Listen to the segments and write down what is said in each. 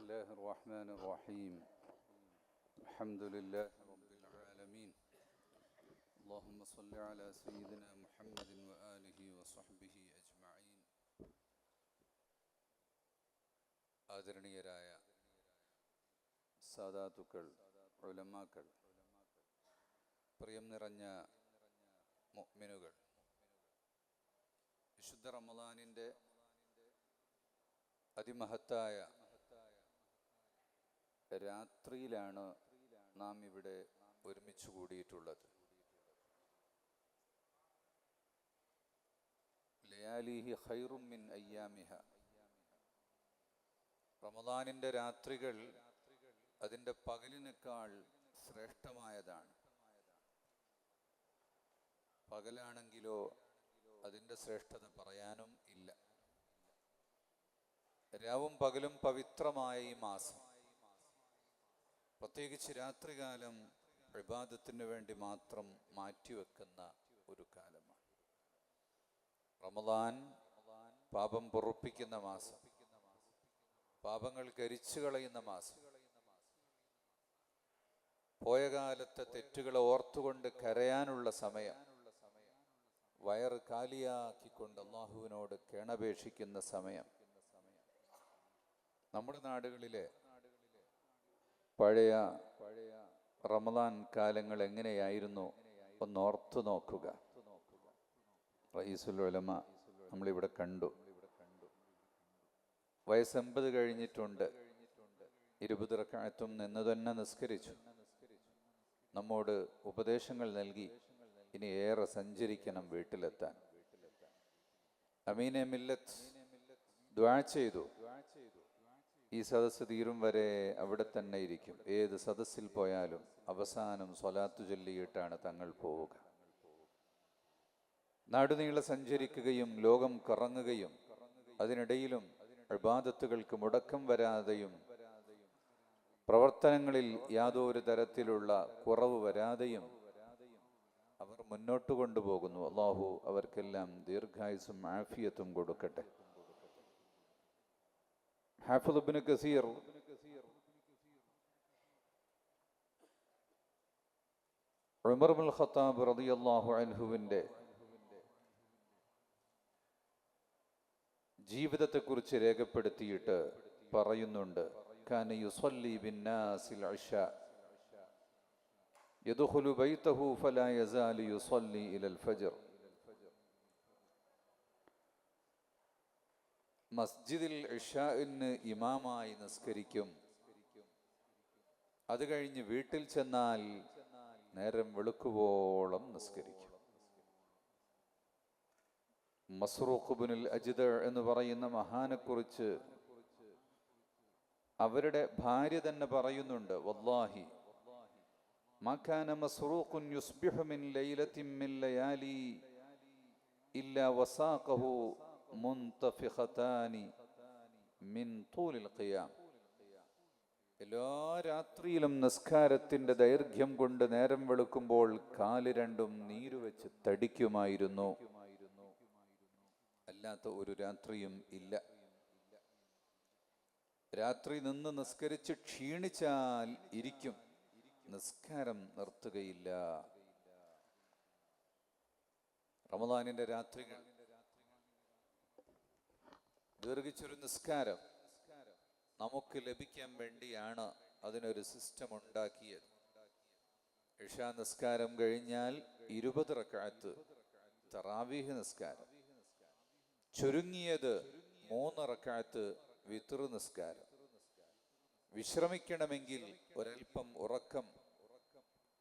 الله الرحمن الرحيم الحمد لله رب العالمين اللهم صل على سيدنا محمد وآله وصحبه أجمعين ആദരണീയരായ സാദാത്തുക്കൾ, ഉലമാക്കൾ, പ്രിയം നിറഞ്ഞ മുഅ്മിനുകൾ, വിശുദ്ധ റമളാനിൻ്റെ അതിമഹത്തായ രാത്രിയിലാണ് നാം ഇവിടെ ഒരുമിച്ച് കൂടിയിട്ടുള്ളത്. ലയാലിഹി ഖൈറും മിൻ അയ്യാമിഹ. റമളാനിൻ്റെ രാത്രികൾ അതിൻ്റെ പകലിനേക്കാൾ ശ്രേഷ്ഠമായതാണ്. പകലാണെങ്കിലോ അതിൻ്റെ ശ്രേഷ്ഠത പറയാനും ഇല്ല. രാവും പകലും പവിത്രമായ ഈ മാസം, പ്രത്യേകിച്ച് രാത്രികാലം ഇബാദത്തിന് വേണ്ടി മാത്രം മാറ്റിവെക്കുന്ന ഒരു കാലമാണ്. റമളാൻ പാപം പൊറുപ്പിക്കുന്ന മാസം, പാപങ്ങൾ കരിച്ചു കളയുന്ന മാസം, പോയ കാലത്തെ തെറ്റുകളെ ഓർത്തുകൊണ്ട് കരയാനുള്ള സമയം, വയറ് കാലിയാക്കിക്കൊണ്ട് അല്ലാഹുവിനോട് കേണപേക്ഷിക്കുന്ന സമയം. നമ്മുടെ നാടുകളിലെ പഴയ റമളാൻ കാലങ്ങൾ എങ്ങനെയായിരുന്നു ഒന്നോർത്തു നോക്കുക. റഈസുൽ ഉലമ നമ്മളിവിടെ കണ്ടു. വയസ്സ് 80 കഴിഞ്ഞിട്ടുണ്ട്. 20 റക്അത്തും നിന്ന് തന്നെ നിസ്കരിച്ചു. നമ്മോട് ഉപദേശങ്ങൾ നൽകി, ഇനി ഏറെ സഞ്ചരിക്കണം വീട്ടിലെത്താൻ. അമീനെ മില്ലത്ത് ദുആ ചെയ്തു, ഈ സദസ്സ് തീരും വരെ അവിടെ തന്നെ ഇരിക്കും. ഏത് സദസ്സിൽ പോയാലും അവസാനം സ്വലാത്തു ചൊല്ലിയിട്ടാണ് തങ്ങൾ പോവുക. നാടുനീളെ സഞ്ചരിക്കുകയും ലോകം കറങ്ങുകയും അതിനിടയിലും ഇബാദത്തുകൾക്ക് മുടക്കം വരാതെയും പ്രവർത്തനങ്ങളിൽ യാതൊരു തരത്തിലുള്ള കുറവ് വരാതെയും അവർ മുന്നോട്ട് കൊണ്ടുപോകുന്നു. അല്ലാഹു അവർക്കെല്ലാം ദീർഘായുസ്സും ആഫിയത്തും കൊടുക്കട്ടെ. ഹാഫിദ് ഇബ്നു കസീർ ഉമർ ഇബ്നുൽ ഖത്താബ് റളിയല്ലാഹു അൻഹുവിന്റെ ജീവിതത്തെക്കുറിച്ച് രേഖപ്പെടുത്തിയിട്ട് പറയുന്നുണ്ട്, കാന യുസല്ലി ബിന്നാസിൽ ഇശാ യദ്ഖുലു ബൈതഹു ഫലാ യസാലു യുസല്ലി ഇലൽ ഫജ്ർ. മസ്ജിദിൽ ഇശാഇന് ഇമാമായി നിസ്കരിക്കും. അത് കഴിഞ്ഞ് വീട്ടിൽ ചെന്നാൽ നേരം വെളുക്കുവോളം നിസ്കരിക്കും. മസ്റൂഖ് ഇബ്നുൽ അജ്ദഅ എന്ന് പറയുന്ന മഹാനെക്കുറിച്ച് അവരുടെ ഭാര്യ തന്നെ പറയുന്നുണ്ട്, വല്ലാഹി മാ കാന മസ്റൂഖുൻ യുസ്ബിഹു മിൻ ലൈലത്തിൻ മിൻ ലയാലി ഇല്ലാ വസാഖഹു മുൻതഫിഖതാനി മിൻ തൂലിൽ ഖിയാം. എല്ലാ രാത്രിയിലും നിസ്കാരത്തിന്റെ ദൈർഘ്യം കൊണ്ട് നേരം വെളുക്കുമ്പോൾ കാല് രണ്ടും നീരുവെച്ച് തടിക്കുമായിരുന്നു. അല്ലാത്ത ഒരു രാത്രിയും ഇല്ല. രാത്രി നിന്ന് നിസ്കരിച്ച് ക്ഷീണിച്ചാൽ ഇരിക്കും, നിസ്കാരം നിർത്തുകയില്ല. റമളാനിന്റെ രാത്രികൾ, ദീർഘിച്ചൊരു നിസ്കാരം നമുക്ക് ലഭിക്കാൻ വേണ്ടിയാണ് അതിനൊരു സിസ്റ്റം ഉണ്ടാക്കിയത്. ഇശാ നിസ്കാരം കഴിഞ്ഞാൽ 20 റക്അത്ത് തറാവീഹ് നിസ്കാരം, ചുരുങ്ങിയത് 3 റക്അത്ത് വിത്ർ നിസ്കാരം. വിശ്രമിക്കണമെങ്കിൽ ഒരൽപ്പം ഉറക്കം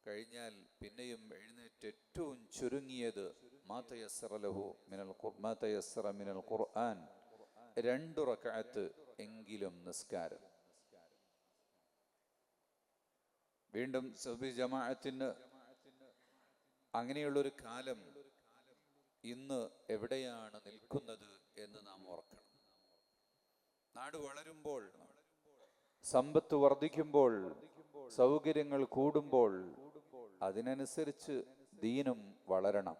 കഴിഞ്ഞാൽ പിന്നെയും എഴുന്നേറ്റ് ഏറ്റവും ചുരുങ്ങിയത് മാ തയസ്സറ മിനൽ ഖുർആൻ 2 റക്അത്ത് എങ്കിലും നിസ്കാരം. വീണ്ടും സുബ്ഹി ജമാഅത്തിന് അങ്ങനെയുള്ളൊരു കാലം ഇന്ന് എവിടെയാണ് നിൽക്കുന്നത് എന്ന് നാം ഓർക്കണം. നാട് വളരുമ്പോൾ, സമ്പത്ത് വർദ്ധിക്കുമ്പോൾ, സൗകര്യങ്ങൾ കൂടുമ്പോൾ അതിനനുസരിച്ച് ദീനും വളരണം.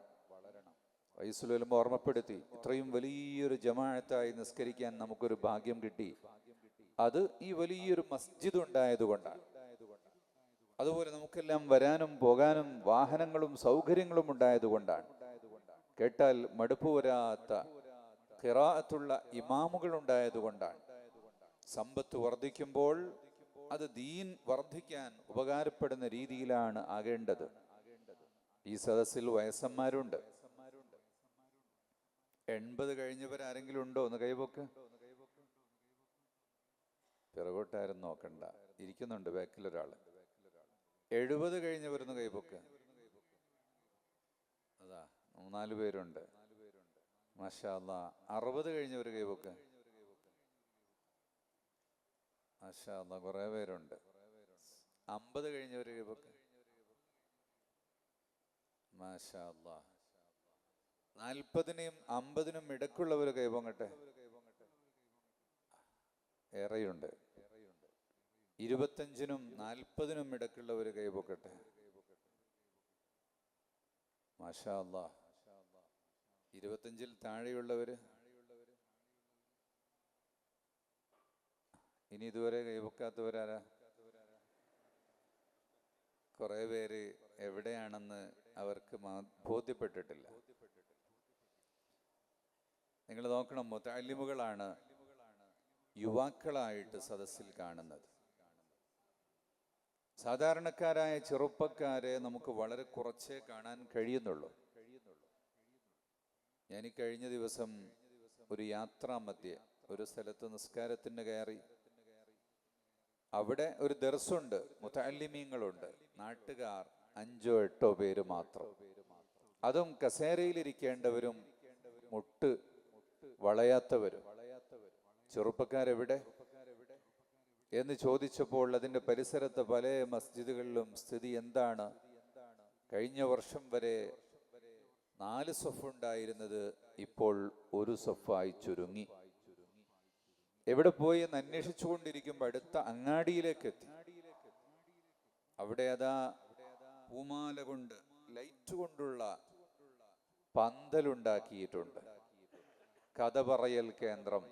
റഈസുൽ ഓർമ്മപ്പെടുത്തി, ഇത്രയും വലിയൊരു ജമാഅത്തായി നിസ്കരിക്കാൻ നമുക്കൊരു ഭാഗ്യം കിട്ടി. അത് ഈ വലിയൊരു മസ്ജിദ് ഉണ്ടായതുകൊണ്ടാണ്. അതുപോലെ നമുക്കെല്ലാം വരാനും പോകാനും വാഹനങ്ങളും സൗകര്യങ്ങളും ഉണ്ടായതുകൊണ്ടാണ്. കേട്ടാൽ മടുപ്പ് വരാത്ത ഖിറാഅത്തുള്ള ഇമാമുകൾ ഉണ്ടായതുകൊണ്ടാണ്. സമ്പത്ത് വർദ്ധിക്കുമ്പോൾ അത് ദീൻ വർദ്ധിക്കാൻ ഉപകാരപ്പെടുന്ന രീതിയിലാണ് ആകേണ്ടത്. ഈ സദസ്സിൽ വയസ്സന്മാരുണ്ട്. 80 കഴിഞ്ഞവരാരെങ്കിലും ഉണ്ടോ? ഒന്ന് കൈപൊക്ക്. പിറകോട്ടാരും നോക്കണ്ട, ഇരിക്കുന്നുണ്ട് ബാക്കിലൊരാള്. 70 കഴിഞ്ഞവരൊന്ന് കൈപൊക്ക്. അതാ 3-4 പേരുണ്ട്. മാഷാ അല്ലാഹ്. 60 കഴിഞ്ഞവർ കൈപൊക്ക്. മാഷാ അല്ലാഹ്, കുറെ പേരുണ്ട്. 50 കഴിഞ്ഞവർ കൈപൊക്ക്. മാഷാ അല്ലാഹ്. 40-നും 50-നും ഇടക്കുള്ളവർ കൈപൊങ്ങട്ടെ. ഏറെയുണ്ട്. 25-നും 40-നും ഇടക്കുള്ളവർ കൈപൊക്കട്ടെ. മാഷാ അല്ലാഹ്. 25-ൽ താഴെയുള്ളവര് ഇനി ഇതുവരെ കൈപൊക്കാത്തവരാരാ? കുറെ പേര് എവിടെയാണെന്ന് അവർക്ക് ബോധ്യപ്പെട്ടിട്ടില്ല. നിങ്ങൾ നോക്കണം, മുതഅല്ലിമുകളാണ് യുവാക്കളായിട്ട് സദസ്സിൽ കാണുന്നത്. സാധാരണക്കാരായ ചെറുപ്പക്കാരെ നമുക്ക് വളരെ കുറച്ചേ കാണാൻ കഴിയുന്നുള്ളൂ. ഞാൻ ഈ കഴിഞ്ഞ ദിവസം ഒരു യാത്രാമധ്യേ ഒരു സ്ഥലത്ത് നിസ്കാരത്തിന് കയറി. അവിടെ ഒരു ദർസുണ്ട്, മുതഅല്ലിമീങ്ങളുണ്ട്. നാട്ടുകാർ 5-8 പേര് മാത്രം. അതും കസേരയിലിരിക്കേണ്ടവരും മുട്ട് വളയാത്തവരും. ചെറുപ്പക്കാരെവിടെ എന്ന് ചോദിച്ചപ്പോൾ അതിൻ്റെ പരിസരത്ത് പല മസ്ജിദുകളിലും സ്ഥിതി എന്താണ്? കഴിഞ്ഞ വർഷം വരെ 4 സഫ് ഉണ്ടായിരുന്നത് ഇപ്പോൾ 1 സഫായി ചുരുങ്ങി. എവിടെ പോയി എന്ന് അന്വേഷിച്ചു കൊണ്ടിരിക്കുമ്പോൾ അടുത്ത അങ്ങാടിയിലേക്ക് എത്തി. അവിടെ അതാ പൂമാല കൊണ്ട്, ലൈറ്റ് കൊണ്ടുള്ള പന്തലുണ്ടാക്കിയിട്ടുണ്ട്. കഥ പറയൽ കേന്ദ്രം.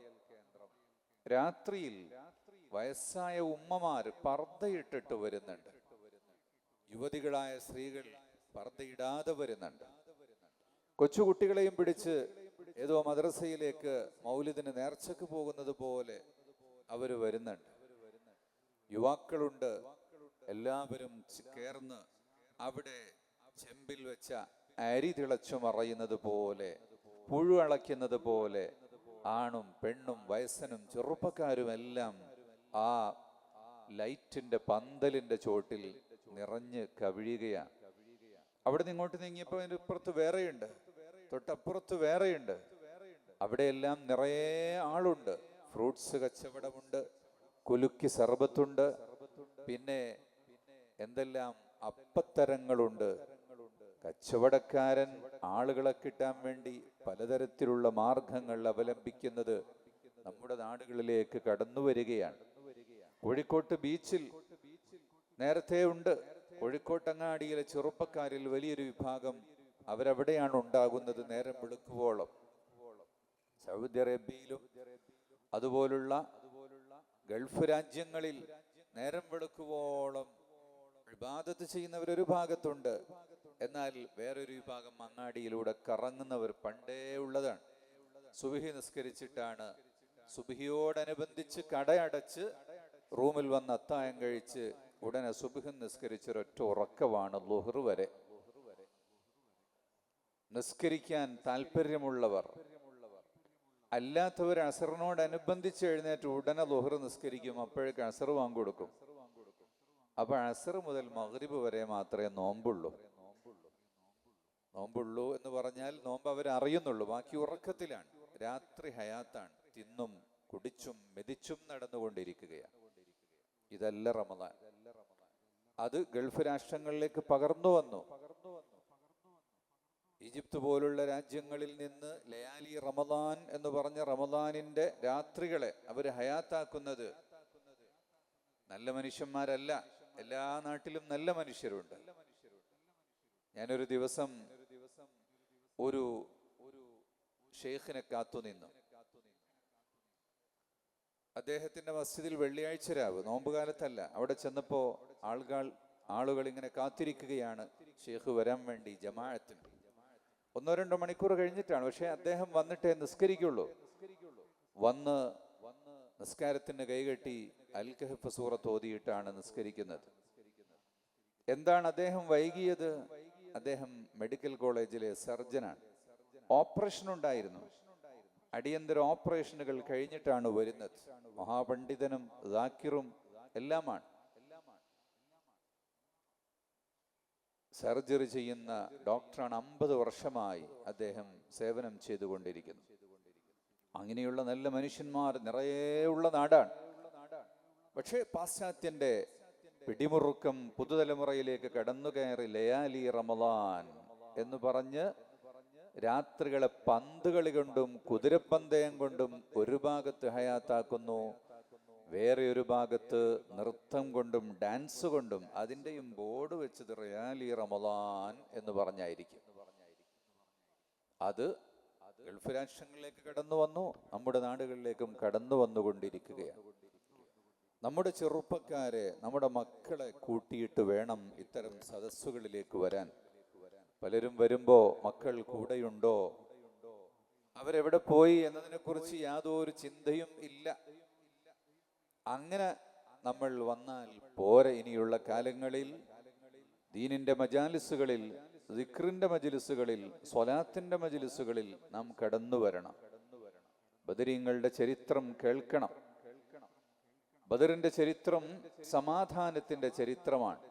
രാത്രിയിൽ വയസ്സായ ഉമ്മമാര് പർദ്ദയിട്ടിട്ട് വരുന്നുണ്ട്. യുവതികളായ സ്ത്രീകൾ പർദ്ദയിടാതെ വരുന്നുണ്ട്. കൊച്ചുകുട്ടികളെയും പിടിച്ച് ഏതോ മദ്രസയിലേക്ക് മൗലിദിന് നേർച്ചക്ക് പോകുന്നത് പോലെ അവര് വരുന്നുണ്ട്. യുവാക്കളുണ്ട്. എല്ലാവരും ചേർന്ന് അവിടെ ചെമ്പിൽ വെച്ച അരി തിളച്ചു മറയുന്നത് പോലെ, പുഴു അളയ്ക്കുന്നത് പോലെ ആണും പെണ്ണും വയസ്സനും ചെറുപ്പക്കാരും എല്ലാം ആ ലൈറ്റിന്റെ പന്തലിന്റെ ചോട്ടിൽ നിറഞ്ഞ് കവിഴുകയാണ്. അവിടെ നിന്ന് ഇങ്ങോട്ട് നീങ്ങിയപ്പോൾ അതിൻ്റെ ഇപ്പുറത്ത് വേറെയുണ്ട്, തൊട്ടപ്പുറത്ത് വേറെയുണ്ട്. അവിടെയെല്ലാം നിറയെ ആളുണ്ട്. ഫ്രൂട്ട്സ് കച്ചവടമുണ്ട്, കുലുക്കി സർബത്തുണ്ട്, പിന്നെ എന്തെല്ലാം അപ്പത്തരങ്ങളുണ്ട്. കച്ചവടക്കാരൻ ആളുകളെ കിട്ടാൻ വേണ്ടി പലതരത്തിലുള്ള മാർഗങ്ങൾ അവലംബിക്കുന്നത് നമ്മുടെ നാടുകളിലേക്ക് കടന്നു വരികയാണ്. കോഴിക്കോട്ട് ബീച്ചിൽ നേരത്തെ ഉണ്ട്. കോഴിക്കോട്ടങ്ങാടിയിലെ ചെറുപ്പക്കാരിൽ വലിയൊരു വിഭാഗം അവരവിടെയാണ് ഉണ്ടാകുന്നത് നേരം വെളുക്കുവോളം. സൗദി അറേബ്യയിലും അതുപോലുള്ള ഗൾഫ് രാജ്യങ്ങളിൽ നേരം വെളുക്കുവോളം ഇബാദത്ത് ചെയ്യുന്നവരൊരു ഭാഗത്തുണ്ട്. എന്നാൽ വേറൊരു വിഭാഗം അങ്ങാടിയിലൂടെ കറങ്ങുന്നവർ പണ്ടേ ഉള്ളതാണ്. സുബ്ഹി നിസ്കരിച്ചിട്ടാണ്, സുബ്ഹിയോടനുബന്ധിച്ച് കടയടച്ച് റൂമിൽ വന്ന് അത്തായം കഴിച്ച് ഉടനെ സുബ്ഹി നിസ്കരിച്ചൊരൊറ്റ ഉറക്കമാണ് ളുഹർ വരെ. നിസ്കരിക്കാൻ താല്പര്യമുള്ളവർ. അല്ലാത്തവർ അസറിനോടനുബന്ധിച്ച് എഴുന്നേറ്റ് ഉടനെ ളുഹർ നിസ്കരിക്കും. അപ്പോഴേക്ക് അസർ വാങ്ങിക്കൊടുക്കും. അപ്പൊ അസർ മുതൽ മഗ്രിബ് വരെ മാത്രമേ നോമ്പുള്ളൂ. നോമ്പുള്ളൂ എന്ന് പറഞ്ഞാൽ നോമ്പ് അവരറിയുന്നുള്ളൂ, ബാക്കി ഉറക്കത്തിലാണ്. രാത്രി ഹയാത്താണ്, തിന്നും കുടിച്ചും മെതിച്ചും നടന്നുകൊണ്ടിരിക്കുകയാണ്. ഇതല്ല റമദാൻ. അത് ഗൾഫ് രാഷ്ട്രങ്ങളിലേക്ക് പകർന്നു വന്നു. ഈജിപ്ത് പോലുള്ള രാജ്യങ്ങളിൽ നിന്ന് ലയാലി റമദാൻ എന്ന് പറഞ്ഞ റമദാനിന്റെ രാത്രികളെ അവർ ഹയാത്താക്കുന്നത്. നല്ല മനുഷ്യന്മാരല്ല, എല്ലാ നാട്ടിലും നല്ല മനുഷ്യരുണ്ട്. ഞാനൊരു ദിവസം ഒരു ഷെയ്ഖിനെ കാത്തുനിന്നു. അദ്ദേഹത്തിന്റെ മസ്ജിദിൽ വെള്ളിയാഴ്ച രാവ്, നോമ്പുകാലത്തല്ല, അവിടെ ചെന്നപ്പോ ആളുകൾ ഇങ്ങനെ കാത്തിരിക്കുകയാണ് ഷെയ്ഖ് വരാൻ വേണ്ടി. ജമാഅത്തിന് 1-2 മണിക്കൂർ കഴിഞ്ഞിട്ടാണ്, പക്ഷെ അദ്ദേഹം വന്നിട്ടേ നിസ്കരിക്കുള്ളൂ. വന്ന് നിസ്കാരത്തിന് കൈകെട്ടി അൽ കഹ്ഫ് സൂറത്ത് ഓതിയിട്ടാണ് നിസ്കരിക്കുന്നത്. എന്താണ് അദ്ദേഹം വൈകിയത്? അദ്ദേഹം മെഡിക്കൽ കോളേജിലെ സർജനാണ്. ഓപ്പറേഷൻ ഉണ്ടായിരുന്നു. അടിയന്തര ഓപ്പറേഷനുകൾ കഴിഞ്ഞിട്ടാണ് വരുന്നത്. മഹാപണ്ഡിതനും ദാക്കിറും എല്ലാമാണ്. സർജറി ചെയ്യുന്ന ഡോക്ടറാണ്. 50 വർഷമായി അദ്ദേഹം സേവനം ചെയ്തുകൊണ്ടിരിക്കുന്നു. അങ്ങനെയുള്ള നല്ല മനുഷ്യന്മാർ നിറയെ ഉള്ള നാടാണ്. പക്ഷേ പാശ്ചാത്യന്റെ പിടിമുറുക്കം പുതുതലമുറയിലേക്ക് കടന്നു കയറി ലയാലി റമളാൻ എന്ന് പറഞ്ഞ് രാത്രികളെ പന്തുകളി കൊണ്ടും കുതിരപ്പന്തയം കൊണ്ടും ഒരു ഭാഗത്ത് ഹയാത്താക്കുന്നു, വേറെ ഒരു ഭാഗത്ത് നൃത്തം കൊണ്ടും ഡാൻസ് കൊണ്ടും. അതിൻ്റെയും ബോർഡ് വെച്ചത് ലയാലി റമളാൻ എന്ന് പറഞ്ഞായിരിക്കും. അത് ഗൾഫ് രാഷ്ട്രങ്ങളിലേക്ക് കടന്നു വന്നു, നമ്മുടെ നാടുകളിലേക്കും കടന്നു വന്നുകൊണ്ടിരിക്കുകയാണ്. നമ്മുടെ ചെറുപ്പക്കാരെ, നമ്മുടെ മക്കളെ കൂട്ടിയിട്ട് വേണം ഇത്തരം സദസ്സുകളിലേക്ക് വരാൻ. പലരും വരുമ്പോ മക്കൾ കൂടെയുണ്ടോ, അവരെവിടെ പോയി എന്നതിനെ കുറിച്ച് യാതൊരു ചിന്തയും ഇല്ല. അങ്ങനെ നമ്മൾ വന്നാൽ പോരെ. ഇനിയുള്ള കാലങ്ങളിൽ ദീനിന്റെ മജാലിസുകളിൽ, ദിക്റിന്റെ മജ്ലിസുകളിൽ, സ്വലാത്തിന്റെ മജ്ലിസുകളിൽ നാം കടന്നു വരണം. ബദരീങ്ങളുടെ ചരിത്രം കേൾക്കണം. ബദറിന്റെ ചരിത്രം സമാധാനത്തിന്റെ ചരിത്രമാണ്.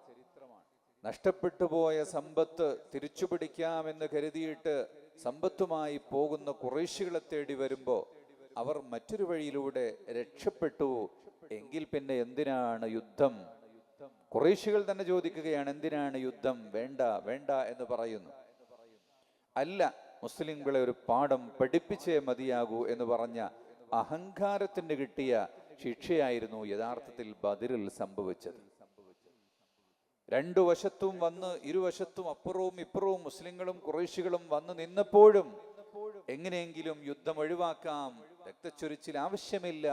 നഷ്ടപ്പെട്ടു പോയ സമ്പത്ത് തിരിച്ചു പിടിക്കാമെന്ന് കരുതിയിട്ട് സമ്പത്തുമായി പോകുന്ന ഖുറൈശികളെ തേടി വരുമ്പോ അവർ മറ്റൊരു വഴിയിലൂടെ രക്ഷപ്പെട്ടു. എങ്കിൽ പിന്നെ എന്തിനാണ് യുദ്ധം? ഖുറൈശികൾ തന്നെ ചോദിക്കുകയാണ്, എന്തിനാണ് യുദ്ധം? വേണ്ട വേണ്ട എന്ന് പറയുന്നു. അല്ല, മുസ്ലിംകളെ ഒരു പാഠം പഠിപ്പിച്ചേ മതിയാകൂ എന്ന് പറഞ്ഞ അഹങ്കാരത്തിന് കിട്ടിയ ശിക്ഷയായിരുന്നു യഥാർത്ഥത്തിൽ ബദറിൽ സംഭവിച്ചത്. രണ്ടു വശത്തും വന്ന്, ഇരുവശത്തും അപ്പുറവും ഇപ്പുറവും മുസ്ലിങ്ങളും ഖുറൈശികളും വന്ന് നിന്നപ്പോഴും എങ്ങനെയെങ്കിലും യുദ്ധം ഒഴിവാക്കാം, രക്തച്ചൊരിച്ചിൽ ആവശ്യമില്ല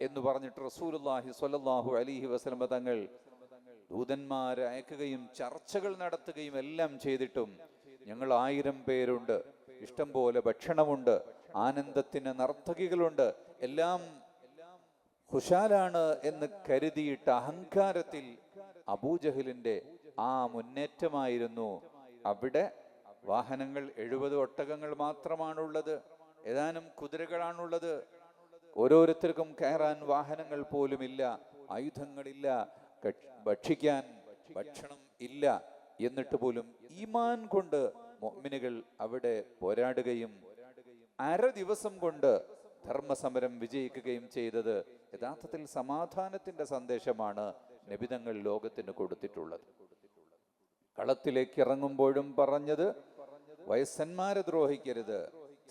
എന്ന് പറഞ്ഞിട്ട് റസൂലുള്ളാഹി സ്വല്ലല്ലാഹു അലൈഹി വസല്ലം തങ്ങൾ ദൂതന്മാരെ അയക്കുകയും ചർച്ചകൾ നടത്തുകയും എല്ലാം ചെയ്തിട്ടും ഞങ്ങൾ 1000 പേരുണ്ട്, ഇഷ്ടം പോലെ ഭക്ഷണമുണ്ട്, ആനന്ദത്തിന് നർത്തകികളുണ്ട്, എല്ലാം ഖുശാലാണ് എന്ന് കരുതിയിട്ട് അഹങ്കാരത്തിൽ അബൂജഹലിന്റെ ആ മുന്നേറ്റമായിരുന്നു. അവിടെ വാഹനങ്ങൾ 70 ഒട്ടകങ്ങൾ മാത്രമാണുള്ളത്, ഏതാനും കുതിരകളാണുള്ളത്. ഓരോരുത്തർക്കും കയറാൻ വാഹനങ്ങൾ പോലുമില്ല, ആയുധങ്ങളില്ല, ഭക്ഷിക്കാൻ ഭക്ഷണം ഇല്ല. എന്നിട്ട് പോലും ഈമാൻ കൊണ്ട് മുഅ്മിനുകൾ അവിടെ പോരാടുകയും 1/2 ദിവസം കൊണ്ട് ധർമ്മസമരം വിജയിക്കുകയും ചെയ്തത് യഥാർത്ഥത്തിൽ സമാധാനത്തിന്റെ സന്ദേശമാണ് നബിതങ്ങൾ ലോകത്തിന് കൊടുത്തിട്ടുള്ളത്. കളത്തിലേക്ക് ഇറങ്ങുമ്പോഴും പറഞ്ഞത്, വയസ്സന്മാരെ ദ്രോഹിക്കരുത്,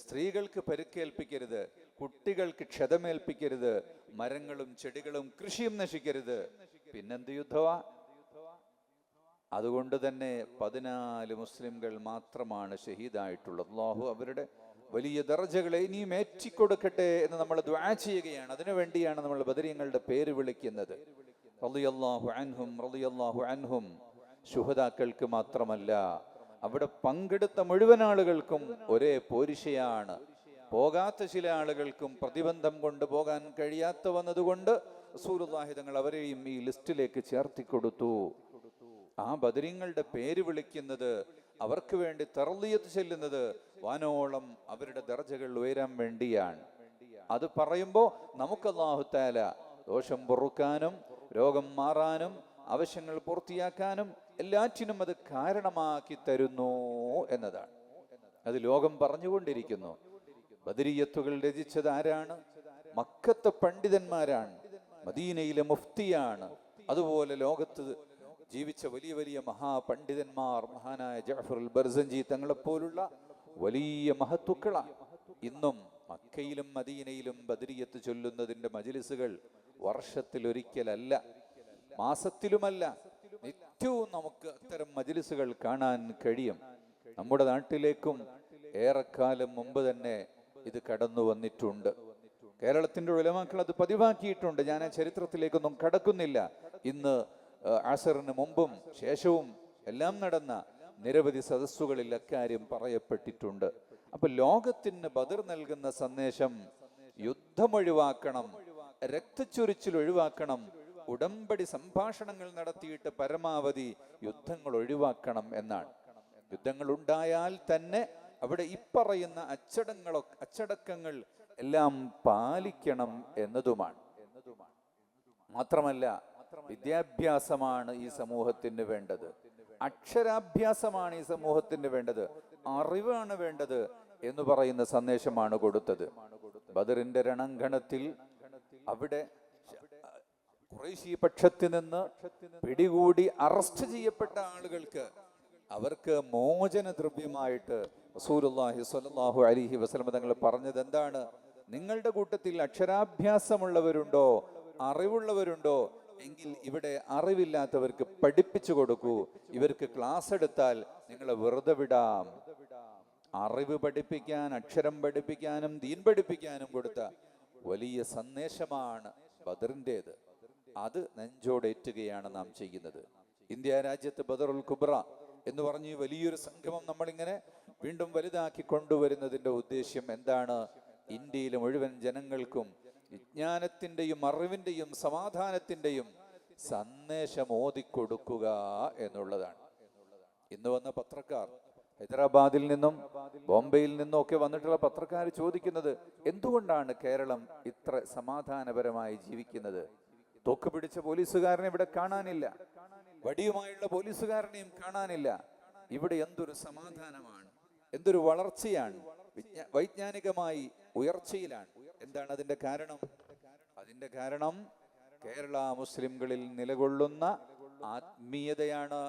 സ്ത്രീകൾക്ക് പരിക്കേൽപ്പിക്കരുത്, കുട്ടികൾക്ക് ക്ഷതമേൽപ്പിക്കരുത്, മരങ്ങളും ചെടികളും കൃഷിയും നശിക്കരുത്. പിന്നെന്ത് യുദ്ധവാ? അതുകൊണ്ട് തന്നെ 14 മുസ്ലിംകൾ മാത്രമാണ് ഷഹീദായിട്ടുള്ളത്. അല്ലാഹു അവരുടെ വലിയ ദർജകളെ ഇനിയും ഏറ്റിക്കൊടുക്കട്ടെ എന്ന് നമ്മൾ ദുആ ചെയ്യുകയാണ്. അതിനുവേണ്ടിയാണ് നമ്മൾ ബദരീങ്ങളുടെ പേര് വിളിക്കുന്നത്. റളിയല്ലാഹു അൻഹും റളിയല്ലാഹു അൻഹും. ശുഹദാക്കൾക്ക് മാത്രമല്ല, അവിടെ പങ്കെടുത്ത മുഴുവൻ ആളുകൾക്കും ഒരേ പോരിശയാണ്. പോകാത്ത ചില ആളുകൾക്കും പ്രതിബന്ധം കൊണ്ട് പോകാൻ കഴിയാത്ത വന്നതുകൊണ്ട് റസൂലുള്ളാഹി തങ്ങൾ അവരെയും ഈ ലിസ്റ്റിലേക്ക് ചേർത്തിക്കൊടുത്തു. ആ ബദരീങ്ങളുടെ പേര് വിളിക്കുന്നത്, അവർക്ക് വേണ്ടി തർളിയത്ത് ചെല്ലുന്നത് വാനോളം അവരുടെ ദർജകൾ ഉയരാൻ വേണ്ടിയാണ്. അത് പറയുമ്പോൾ നമുക്ക് അല്ലാഹു തആല ദോഷം പൊറുക്കാനും രോഗം മാറാനും ആവശ്യങ്ങൾ പൂർത്തിയാക്കാനും എല്ലാറ്റിനും അത് കാരണമാക്കി തരുന്നു എന്നതാണ്. അത് ലോകം പറഞ്ഞുകൊണ്ടിരിക്കുന്നു. ബദരിയത്തുകൾ രചിച്ചത് ആരാണ്? മക്കത്തെ പണ്ഡിതന്മാരാണ്, മദീനയിലെ മുഫ്തിയാണ്. അതുപോലെ ലോകത്ത് ജീവിച്ച വലിയ വലിയ മഹാപണ്ഡിതന്മാർ, മഹാനായ ജഅഫറുൽ ബർസഞ്ചി തങ്ങളെപ്പോലുള്ള വലിയ മഹത്തുക്കളാണ്. ഇന്നും മക്കയിലും മദീനയിലും ബദരിയത്ത് ചൊല്ലുന്നതിന്റെ മജ്ലിസുകൾ വർഷത്തിലൊരിക്കലല്ല, മാസത്തിലുമല്ല, നിത്യവും നമുക്ക് അത്തരം മജ്ലിസുകൾ കാണാൻ കഴിയും. നമ്മുടെ നാട്ടിലേക്കും ഏറെക്കാലം മുമ്പ് തന്നെ ഇത് കടന്നു വന്നിട്ടുണ്ട്. കേരളത്തിന്റെ ഉലമാക്കൾ അത് പതിവാക്കിയിട്ടുണ്ട്. ഞാൻ ആ ചരിത്രത്തിലേക്കൊന്നും കടക്കുന്നില്ല. ഇന്ന് അസറിന് മുമ്പും ശേഷവും എല്ലാം നടന്ന നിരവധി സദസ്സുകളിൽ അക്കാര്യം പറയപ്പെട്ടിട്ടുണ്ട്. അപ്പൊ ലോകത്തിന് ബദർ നൽകുന്ന സന്ദേശം യുദ്ധം ഒഴിവാക്കണം, രക്തച്ചൊരിച്ചിൽ ഒഴിവാക്കണം, ഉടമ്പടി സംഭാഷണങ്ങൾ നടത്തിയിട്ട് പരമാവധി യുദ്ധങ്ങൾ ഒഴിവാക്കണം എന്നാണ്. യുദ്ധങ്ങൾ ഉണ്ടായാൽ തന്നെ അവിടെ ഇപ്പറയുന്ന അച്ചടക്കങ്ങൾ എല്ലാം പാലിക്കണം എന്നതുമാണ്. മാത്രമല്ല, വിദ്യാഭ്യാസമാണ് ഈ സമൂഹത്തിന് വേണ്ടത്, അക്ഷരാഭ്യാസമാണ് ഈ സമൂഹത്തിന് വേണ്ടത്, അറിവാണ് വേണ്ടത് എന്ന് പറയുന്ന സന്ദേശമാണ് കൊടുത്തത്. ബദറിന്റെ രണാങ്കണത്തിൽ അവിടെ ഖുറൈശി പക്ഷത്ത് നിന്ന് പിടികൂടി അറസ്റ്റ് ചെയ്യപ്പെട്ട ആളുകൾക്ക് അവർക്ക് മോചന ദ്രവ്യമായിട്ട് റസൂലുള്ളാഹി സ്വല്ലല്ലാഹു അലൈഹി വസല്ലം തങ്ങൾ പറഞ്ഞത് എന്താണ്? നിങ്ങളുടെ കൂട്ടത്തിൽ അക്ഷരാഭ്യാസമുള്ളവരുണ്ടോ, അറിവുള്ളവരുണ്ടോ എങ്കിൽ ഇവിടെ അറിവില്ലാത്തവർക്ക് പഠിപ്പിച്ചു കൊടുക്കൂ. ഇവർക്ക് ക്ലാസ് എടുത്താൽ നിങ്ങളെ വെറുതെ വിടാം. അറിവ് പഠിപ്പിക്കാൻ, അക്ഷരം പഠിപ്പിക്കാനും ദീൻ പഠിപ്പിക്കാനും കൊടുത്ത വലിയ സന്ദേശമാണ് ബദറിൻ്റെത്. അത് നെഞ്ചോടേറ്റുകയാണ് നാം ചെയ്യുന്നത്. ഇന്ത്യ രാജ്യത്ത് ബദറുൽ കുബ്ര എന്ന് പറഞ്ഞ് വലിയൊരു സംഗമം നമ്മളിങ്ങനെ വീണ്ടും വലുതാക്കി കൊണ്ടുവരുന്നതിൻ്റെ ഉദ്ദേശ്യം എന്താണ്? ഇന്ത്യയിലെ മുഴുവൻ ജനങ്ങൾക്കും വിജ്ഞാനത്തിൻ്റെയും അറിവിൻ്റെയും സമാധാനത്തിൻ്റെയും സന്ദേശം ഓതിക്കൊടുക്കുക എന്നുള്ളതാണ്. ഇന്ന് വന്ന പത്രക്കാർ, ഹൈദരാബാദിൽ നിന്നും ബോംബെയിൽ നിന്നും ഒക്കെ വന്നിട്ടുള്ള പത്രക്കാർ ചോദിക്കുന്നത്, എന്തുകൊണ്ടാണ് കേരളം ഇത്ര സമാധാനപരമായി ജീവിക്കുന്നത്? തോക്ക് പിടിച്ച പോലീസുകാരനെ ഇവിടെ കാണാനില്ല, വടിയുമായുള്ള പോലീസുകാരനെയും കാണാനില്ല. ഇവിടെ എന്തൊരു സമാധാനമാണ്, എന്തൊരു വളർച്ചയാണ്, വൈജ്ഞാനികമായി ഉയർച്ചയിലാണ്. എന്താണ് അതിന്റെ കാരണം? അതിന്റെ കാരണം കേരള മുസ്ലിംകളിൽ നിലകൊള്ളുന്ന ആത്മീയതയാണ്.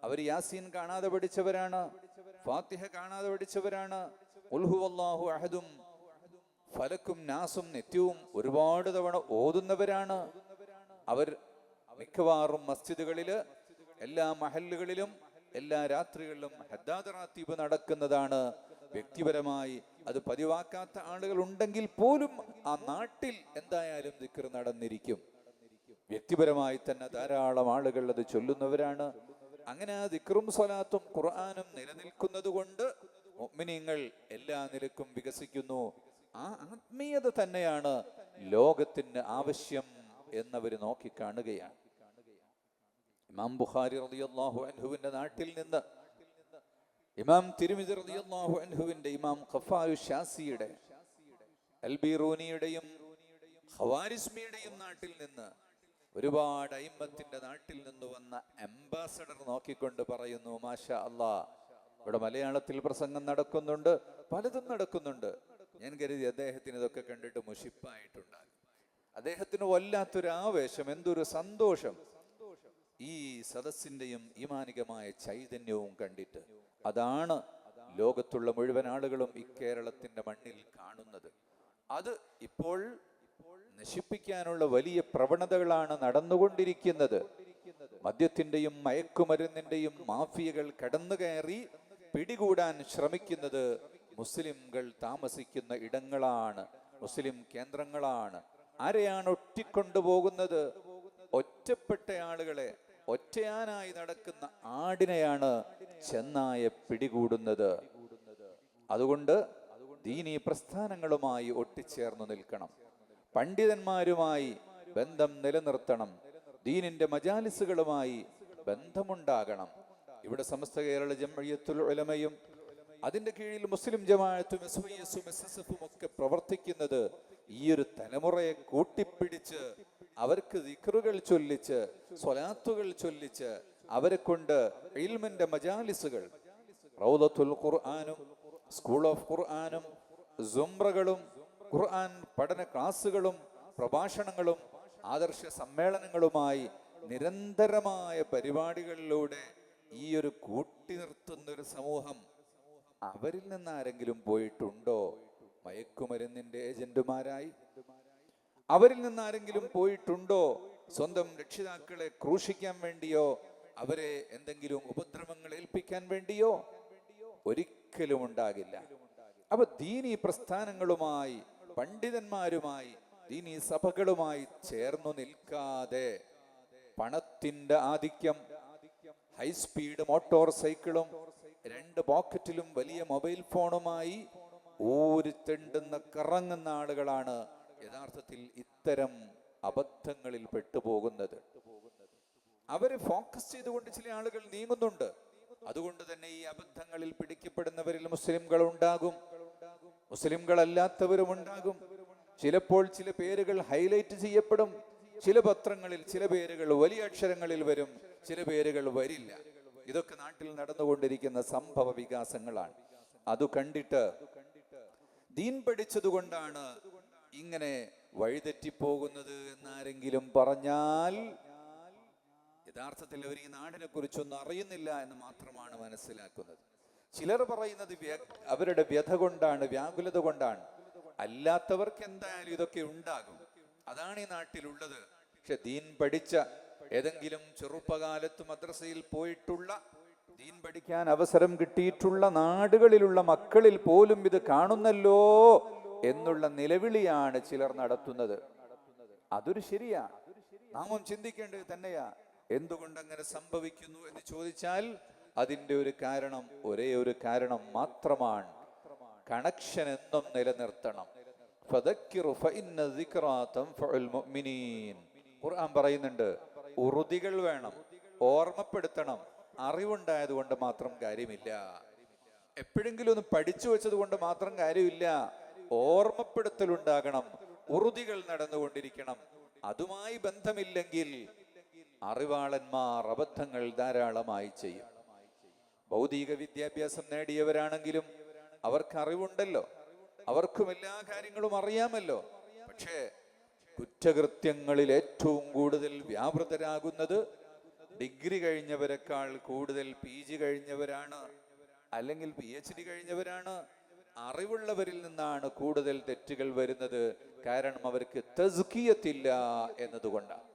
അവർ യാസീൻ കാണാതെ പഠിച്ചവരാണ്, ഫാത്തിഹ കാണാതെ പഠിച്ചവരാണ്, ഖുൽ ഹുവല്ലാഹു അഹദും ഫലക്കും നാസും നിത്യവും ഒരുപാട് തവണ ഓതുന്നവരാണ്. അവർ മിക്കവാറും മസ്ജിദുകളില്, എല്ലാ മഹല്ലുകളിലും, എല്ലാ രാത്രികളിലും ഹദ്ദാദ് റാത്തീബ് നടക്കുന്നതാണ്. വ്യക്തിപരമായി അത് പതിവാക്കാത്ത ആളുകൾ ഉണ്ടെങ്കിൽ പോലും ആ നാട്ടിൽ എന്തായാലും ദിക്ർ നടന്നിരിക്കും. വ്യക്തിപരമായി തന്നെ ധാരാളം ആളുകൾ അത് ചൊല്ലുന്നവരാണ്. അങ്ങനെ ആ ദിക്റും സ്വലാത്തും ഖുർആനും നിലനിൽക്കുന്നത് കൊണ്ട് മുഅ്മിനീങ്ങൾ എല്ലാ നിലക്കും വികസിക്കുന്നു. ആ ആത്മീയത തന്നെയാണ് ലോകത്തിന് ആവശ്യം എന്നവർ നോക്കിക്കാണുകയാണ്. ഇമാം ബുഖാരി റളിയല്ലാഹു അൻഹുവിന്റെ നാട്ടിൽ നിന്ന്, ഇമാം തിരുമിദി റളിയല്ലാഹു അൻഹുവിന്റെ, ഇമാം ഖഫാഉ ശാസിയുടെ, അൽബീറൂനിയുടെയും ഖവാരിസ്മിയുടെയും നാട്ടിൽ നിന്ന്, ഒരുപാട് അയിമ്മത്തിന്റെ നാട്ടിൽ നിന്ന് വന്ന അംബാസഡർ നോക്കിക്കൊണ്ട് പറയുന്നു, മാഷാ അല്ലാഹ്, ഇവിടെ മലയാളത്തിൽ പ്രസംഗം നടക്കുന്നുണ്ട്, പലതും നടക്കുന്നുണ്ട്. ഞാൻ കരുതി അദ്ദേഹത്തിന് ഇതൊക്കെ കണ്ടിട്ട് മുഷിപ്പായിട്ടുണ്ടാകും. അദ്ദേഹത്തിന് വല്ലാത്തൊരു ആവേശം, എന്തൊരു സന്തോഷം ഈ സദസ്സിന്റെയും ഈമാനികമായ ചൈതന്യവും കണ്ടിട്ട്. അതാണ് ലോകത്തുള്ള മുഴുവൻ ആളുകളും ഈ കേരളത്തിന്റെ മണ്ണിൽ കാണുന്നത്. അത് ഇപ്പോൾ നശിപ്പിക്കാനുള്ള വലിയ പ്രവണതകളാണ് നടന്നുകൊണ്ടിരിക്കുന്നത്. മദ്യത്തിന്റെയും മയക്കുമരുന്നിന്റെയും മാഫിയകൾ കടന്നു കയറി പിടികൂടാൻ ശ്രമിക്കുന്നത് മുസ്ലിംകൾ താമസിക്കുന്ന ഇടങ്ങളാണ്, മുസ്ലിം കേന്ദ്രങ്ങളാണ്. ആരെയാണ് ഒറ്റിക്കൊണ്ടുപോകുന്നത്? ഒറ്റപ്പെട്ട ആളുകളെ, ഒറ്റയാനായി നടക്കുന്ന ആടിനെയാണ് ചെന്നായ പിടികൂടുന്നത്. അതുകൊണ്ട് ദീനീ പ്രസ്ഥാനങ്ങളുമായി ഒട്ടിച്ചേർന്നു നിൽക്കണം, പണ്ഡിതന്മാരുമായി ബന്ധം നിലനിർത്തണം, ദീനിന്റെ മജാലിസുകളുമായി ബന്ധമുണ്ടാകണം. ഇവിടെ സമസ്ത കേരള ജംഇയ്യത്തുൽ ഉലമയും അതിന്റെ കീഴിൽ മുസ്ലിം ജമാഅത്തും എസ്വൈഎസും എസ്എസ്എഫും ഒക്കെ പ്രവർത്തിക്കുന്നത് ഈ ഒരു തലമുറയെ കൂട്ടിപ്പിടിച്ച് അവർക്ക് ദിക്റുകൾ ചൊല്ലിച്ച്, സ്വലാത്തുകൾ ചൊല്ലിച്ച്, അവരെ കൊണ്ട് ഇൽമിന്റെ മജാലിസുകൾ, റൗദത്തുൽ ഖുർആനും സ്കൂൾ ഓഫ് ഖുർആനും സുംറകളും ഖുർആൻ പഠന ക്ലാസുകളും പ്രഭാഷണങ്ങളും ആദർശ സമ്മേളനങ്ങളുമായി നിരന്തരമായ പരിപാടികളിലൂടെ ഈ ഒരു കൂട്ടി നിർത്തുന്ന ഒരു സമൂഹം, അവരിൽ നിന്ന് ആരെങ്കിലും പോയിട്ടുണ്ടോ മയക്കുമരുന്നിന്റെ ഏജന്റുമാരായി? അവരിൽ നിന്ന് ആരെങ്കിലും പോയിട്ടുണ്ടോ സ്വന്തം രക്ഷിതാക്കളെ ക്രൂശിക്കാൻ വേണ്ടിയോ അവരെ എന്തെങ്കിലും ഉപദ്രവങ്ങൾ ഏൽപ്പിക്കാൻ വേണ്ടിയോ? ഒരിക്കലും ഉണ്ടാകില്ല. അപ്പൊ ദീനീ പ്രസ്ഥാനങ്ങളുമായി പണ്ഡിതന്മാരുമായി ദീനീ സഭകളുമായി ചേർന്നു നിൽക്കാതെ പണത്തിന്റെ ആധിക്യം, ഹൈസ്പീഡ് മോട്ടോർ സൈക്കിളും 2 പോക്കറ്റിലും വലിയ മൊബൈൽ ഫോണുമായി ഊരിത്തെണ്ടുന്ന കറങ്ങുന്ന ആളുകളാണ് യഥാർത്ഥത്തിൽ ഇത്തരം അബദ്ധങ്ങളിൽ പെട്ടുപോകുന്നത്. അവര് ഫോക്കസ് ചെയ്തുകൊണ്ട് ചില ആളുകൾ നീങ്ങുന്നുണ്ട്. അതുകൊണ്ട് തന്നെ ഈ അബദ്ധങ്ങളിൽ പിടിക്കപ്പെടുന്നവരിൽ മുസ്ലിംകൾ ഉണ്ടാകും, മുസ്ലിംകളല്ലാത്തവരും ഉണ്ടാകും. ചിലപ്പോൾ ചില പേരുകൾ ഹൈലൈറ്റ് ചെയ്യപ്പെടും. ചില പത്രങ്ങളിൽ ചില പേരുകൾ വലിയ അക്ഷരങ്ങളിൽ വരും, ചില പേരുകൾ വരില്ല. ഇതൊക്കെ നാട്ടിൽ നടന്നുകൊണ്ടിരിക്കുന്ന സംഭവ വികാസങ്ങളാണ്. അത് കണ്ടിട്ട് ദീൻ പഠിച്ചതുകൊണ്ടാണ് ഇങ്ങനെ വഴിതെറ്റിപ്പോകുന്നത് എന്നാരെങ്കിലും പറഞ്ഞാൽ യഥാർത്ഥത്തിൽ അവർ ഈ നാടിനെ കുറിച്ചൊന്നും അറിയുന്നില്ല എന്ന് മാത്രമാണ് മനസ്സിലാക്കുന്നത്. ചിലർ പറയുന്നത് അവരുടെ വ്യഥ കൊണ്ടാണ്, വ്യാകുലത കൊണ്ടാണ്. അല്ലാത്തവർക്ക് എന്തായാലും ഇതൊക്കെ ഉണ്ടാകും. അതാണ് ഈ നാട്ടിലുള്ളത്. പക്ഷെ ദീൻ പഠിച്ച, ഏതെങ്കിലും ചെറുപ്പകാലത്ത് മദ്രസയിൽ പോയിട്ടുള്ള, ദീൻ പഠിക്കാൻ അവസരം കിട്ടിയിട്ടുള്ള നാടുകളിലുള്ള മക്കളിൽ പോലും ഇത് കാണുന്നല്ലോ എന്നുള്ള നിലവിളിയാണ് ചിലർ നടത്തുന്നത്. അതൊരു ശരിയാ, നാമും ചിന്തിക്കേണ്ടത് തന്നെയാ. എന്തുകൊണ്ട് അങ്ങനെ സംഭവിക്കുന്നു എന്ന് ചോദിച്ചാൽ അതിൻ്റെ ഒരു കാരണം, ഒരേ ഒരു കാരണം മാത്രമാണ്. കണക്ഷൻ എന്നും നിലനിർത്തണം. ഖുർആൻ പറയുന്നുണ്ട്, ഉറുദികൾ വേണം, ഓർമ്മപ്പെടുത്തണം. അറിവുണ്ടായത് കൊണ്ട് മാത്രം കാര്യമില്ല, എപ്പോഴെങ്കിലും ഒന്ന് പഠിച്ചു വെച്ചത് കൊണ്ട് മാത്രം കാര്യമില്ല. ഓർമ്മപ്പെടുത്തലുണ്ടാകണം, ഉറുദികൾ നടന്നുകൊണ്ടിരിക്കണം. അതുമായി ബന്ധമില്ലെങ്കിൽ അറിവാളന്മാർ അബദ്ധങ്ങൾ ധാരാളമായി ചെയ്യും. ഭൗതിക വിദ്യാഭ്യാസം നേടിയവരാണെങ്കിലും അവർക്ക് അറിവുണ്ടല്ലോ, അവർക്കും എല്ലാ കാര്യങ്ങളും അറിയാമല്ലോ. പക്ഷേ കുറ്റകൃത്യങ്ങളിൽ ഏറ്റവും കൂടുതൽ വ്യാപൃതരാകുന്നത് ഡിഗ്രി കഴിഞ്ഞവരെക്കാൾ കൂടുതൽ PG കഴിഞ്ഞവരാണ്, അല്ലെങ്കിൽ PhD കഴിഞ്ഞവരാണ്. അറിവുള്ളവരിൽ നിന്നാണ് കൂടുതൽ തെറ്റുകൾ വരുന്നത്. കാരണം അവർക്ക് തസ്കിയത്തില്ല എന്നതുകൊണ്ടാണ്.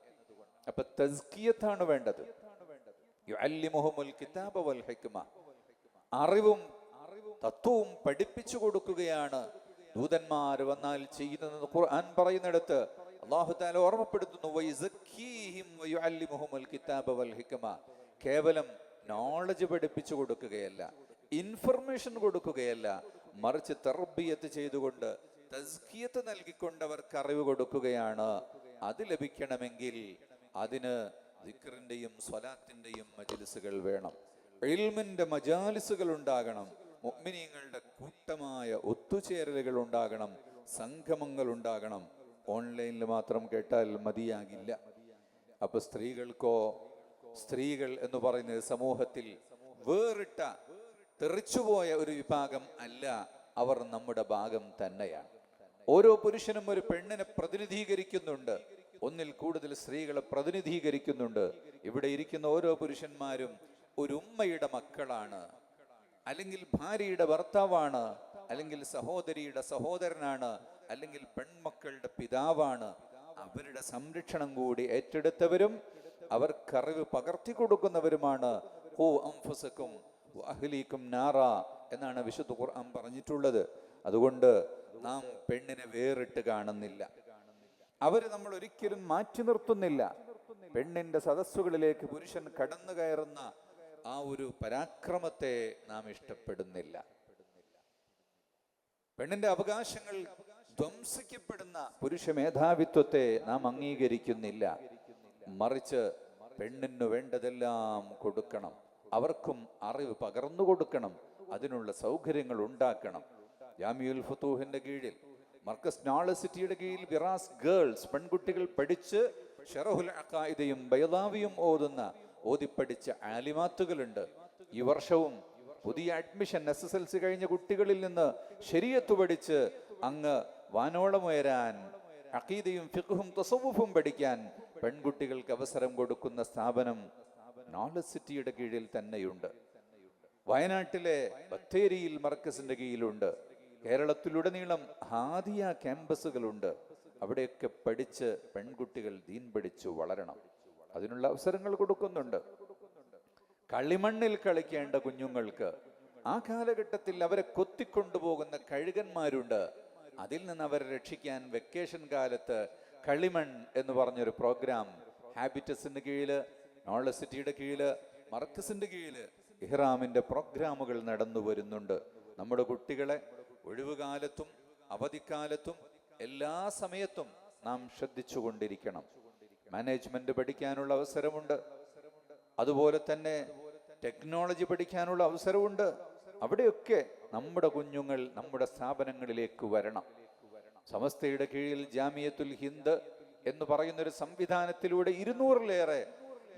അപ്പൊ തസ്കിയത്താണ് വേണ്ടത്. യുഅല്ലിമുഹുൽ കിതാബ വൽ ഹിക്മ, അറിവും തത്വവും പഠിപ്പിച്ചു കൊടുക്കുകയാണ് ദൂതന്മാർ വന്നാൽ ചെയ്യുന്നത്. ഖുർആൻ പറയുന്നിടത്ത് അല്ലാഹു തആല ഓർമ്മപ്പെടുത്തുന്നു, വയസക്കീഹിം വയുഅല്ലിമുഹുൽ കിതാബ വൽ ഹിക്മ. കേവലം നോളജ് പഠിപ്പിച്ചു കൊടുക്കുകയല്ല, ഇൻഫർമേഷൻ കൊടുക്കുകയല്ല, മറിച്ച് തർബിയത്ത് ചെയ്തുകൊണ്ട്, തസ്കിയത്ത് നൽകിക്കൊണ്ട് അവർക്ക് അറിവ് കൊടുക്കുകയാണ്. അത് ലഭിക്കണമെങ്കിൽ അതിന് ദിക്റിന്റെയും സ്വലാത്തിന്റെയും മജ്ലിസുകൾ വേണം, ഇൽമിന്റെ മജാലിസുകൾ ഉണ്ടാകണം, മുഅ്മിനീങ്ങളുടെ കൂട്ടമായ ഒത്തുചേരലുകൾ ഉണ്ടാകണം, സംഗമങ്ങൾ ഉണ്ടാകണം. ഓൺലൈനിൽ മാത്രം കേട്ടാൽ മതിയാകില്ല. അപ്പൊ സ്ത്രീകൾ എന്ന് പറയുന്നത് സമൂഹത്തിൽ വേറിട്ട, തെറിച്ചുപോയ ഒരു വിഭാഗം അല്ല, അവർ നമ്മുടെ ഭാഗം തന്നെയാണ്. ഓരോ പുരുഷനും ഒരു പെണ്ണിനെ പ്രതിനിധീകരിക്കുന്നുണ്ട്, ഒന്നിൽ കൂടുതൽ സ്ത്രീകളെ പ്രതിനിധീകരിക്കുന്നുണ്ട്. ഇവിടെ ഇരിക്കുന്ന ഓരോ പുരുഷന്മാരും ഒരു ഉമ്മയുടെ മക്കളാണ്, അല്ലെങ്കിൽ ഭാര്യയുടെ ഭർത്താവാണ്, അല്ലെങ്കിൽ സഹോദരിയുടെ സഹോദരനാണ്, അല്ലെങ്കിൽ പെൺമക്കളുടെ പിതാവാണ്. അവരുടെ സംരക്ഷണം കൂടി ഏറ്റെടുത്തവരും അവർക്കറിവ് പകർത്തി കൊടുക്കുന്നവരുമാണ്. ഹു അൻഫുസകും വഅഹ്ലീകും നാറ എന്നാണ് വിശുദ്ധ ഖുർആൻ പറഞ്ഞിട്ടുള്ളത്. അതുകൊണ്ട് നാം പെണ്ണിനെ വേറിട്ട് കാണുന്നില്ല, അവര് നമ്മൾ ഒരിക്കലും മാറ്റി നിർത്തുന്നില്ല. പെണ്ണിന്റെ സദസ്സുകളിലേക്ക് പുരുഷൻ കടന്നു കയറുന്ന ആ ഒരു പരാക്രമത്തെ നാം ഇഷ്ടപ്പെടുന്നില്ല. പെണ്ണിന്റെ അവകാശങ്ങൾ ധ്വംസിക്കപ്പെടുന്ന പുരുഷ മേധാവിത്വത്തെ നാം അംഗീകരിക്കുന്നില്ല. മറിച്ച് പെണ്ണിന് വേണ്ടതെല്ലാം കൊടുക്കണം, അവർക്കും അറിവ് പകർന്നു കൊടുക്കണം, അതിനുള്ള സൗകര്യങ്ങൾ ഉണ്ടാക്കണം. ജാമിഉൽ ഫുതൂഹിന്റെ കീഴിൽ, മർക്കസ് നോളജ് സിറ്റിയുടെ കീഴിൽ വിറാസ് ഗേൾസ്, പെൺകുട്ടികൾ പഠിച്ച് ശറഹുൽ അഖായിദയും ബൈളാവിയും ഓതിപ്പടിച്ച ആലിമാത്തുകളുണ്ട്. ഈ വർഷവും പുതിയ അഡ്മിഷൻ SSLC കഴിഞ്ഞ കുട്ടികളിൽ നിന്ന് ശരീഅത്ത് പഠിച്ച് അങ്ങ് വാനോളമുയരാൻ, അഖീദയും ഫിഖ്ഹും തസവ്വുഫും പഠിക്കാൻ പെൺകുട്ടികൾക്ക് അവസരം കൊടുക്കുന്ന സ്ഥാപനം നോളജ് സിറ്റിയുടെ കീഴിൽ തന്നെയുണ്ട്. വയനാട്ടിലെ ബത്തേരിയിൽ മർക്കസിന്റെ കീഴിലുണ്ട്. കേരളത്തിലുടനീളം ഹാദിയ ക്യാമ്പസുകളുണ്ട്. അവിടെയൊക്കെ പഠിച്ച് പെൺകുട്ടികൾ ദീൻ പഠിച്ചു വളരണം, അതിനുള്ള അവസരങ്ങൾ കൊടുക്കുന്നുണ്ട്. കളിമണ്ണിൽ കളിക്കേണ്ട കുഞ്ഞുങ്ങൾക്ക് ആ കാലഘട്ടത്തിൽ അവരെ കൊത്തിക്കൊണ്ടുപോകുന്ന കഴുകന്മാരുണ്ട്. അതിൽ നിന്ന് അവരെ രക്ഷിക്കാൻ വെക്കേഷൻ കാലത്ത് കളിമൺ എന്ന് പറഞ്ഞൊരു പ്രോഗ്രാം ഹാബിറ്റസിന്റെ കീഴില്, നോളജ് സിറ്റിയുടെ കീഴില്, മർക്കസിന്റെ കീഴില് ഇഹ്റാമിന്റെ പ്രോഗ്രാമുകൾ നടന്നു വരുന്നുണ്ട്. നമ്മുടെ കുട്ടികളെ ഒഴിവുകാലത്തും അവധിക്കാലത്തും എല്ലാ സമയത്തും നാം ശ്രദ്ധിച്ചുകൊണ്ടിരിക്കണം. മാനേജ്മെന്റ് പഠിക്കാനുള്ള അവസരമുണ്ട്, അതുപോലെ തന്നെ ടെക്നോളജി പഠിക്കാനുള്ള അവസരമുണ്ട്. അവിടെയൊക്കെ നമ്മുടെ കുഞ്ഞുങ്ങൾ നമ്മുടെ സ്ഥാപനങ്ങളിലേക്ക് വരണം. സമസ്തയുടെ കീഴിൽ ജാമിയത്തുൽ ഹിന്ദ് എന്ന് പറയുന്നൊരു സംവിധാനത്തിലൂടെ 200-ലേറെ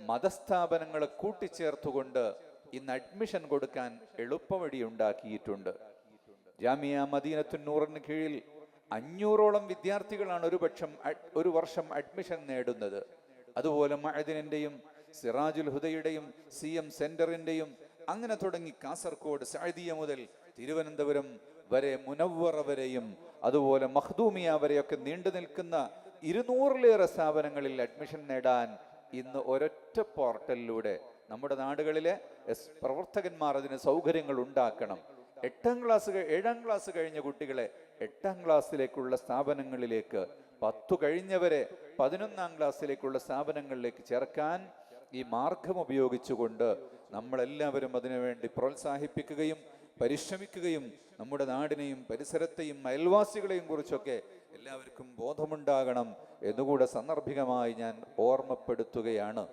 മതസ്ഥാപനങ്ങളെ കൂട്ടിച്ചേർത്തുകൊണ്ട് ഇന്ന് അഡ്മിഷൻ കൊടുക്കാൻ എളുപ്പവഴി ഉണ്ടാക്കിയിട്ടുണ്ട്. ജാമിയ മദീനത്തുൻ നൂറിന് കീഴിൽ 500ഓളം വിദ്യാർത്ഥികളാണ് ഒരു വർഷം അഡ്മിഷൻ നേടുന്നത്. അതുപോലെ മഅദിനിന്റെയും സിറാജുൽ ഹുദയുടെയും CM സെന്ററിന്റെയും അങ്ങനെ തുടങ്ങി കാസർഗോഡ് സഅദിയ മുതൽ തിരുവനന്തപുരം വരെ മുനവ്വറ വരെയും അതുപോലെ മഖ്ദൂമിയ വരെയൊക്കെ നീണ്ടു നിൽക്കുന്ന 200-ലേറെ സ്ഥാപനങ്ങളിൽ അഡ്മിഷൻ നേടാൻ ഇന്ന് ഒരൊറ്റ പോർട്ടലിലൂടെ നമ്മുടെ നാടുകളിലെ പ്രവർത്തകന്മാർ അതിന് സൗകര്യങ്ങൾ ഉണ്ടാക്കണം. 7ാം ക്ലാസ് കഴിഞ്ഞ കുട്ടികളെ 8ാം ക്ലാസ്സിലേക്കുള്ള സ്ഥാപനങ്ങളിലേക്ക്, 10 കഴിഞ്ഞവരെ 11ാം ക്ലാസ്സിലേക്കുള്ള സ്ഥാപനങ്ങളിലേക്ക് ചേർക്കാൻ ഈ മാർഗം ഉപയോഗിച്ചുകൊണ്ട് നമ്മളെല്ലാവരും അതിനുവേണ്ടി പ്രോത്സാഹിപ്പിക്കുകയും പരിശ്രമിക്കുകയും നമ്മുടെ നാടിനെയും പരിസരത്തെയും അയൽവാസികളെയും കുറിച്ചൊക്കെ എല്ലാവർക്കും ബോധമുണ്ടാകണം എന്നുകൂടെ സാന്ദർഭികമായി ഞാൻ ഓർമ്മപ്പെടുത്തുകയാണ്.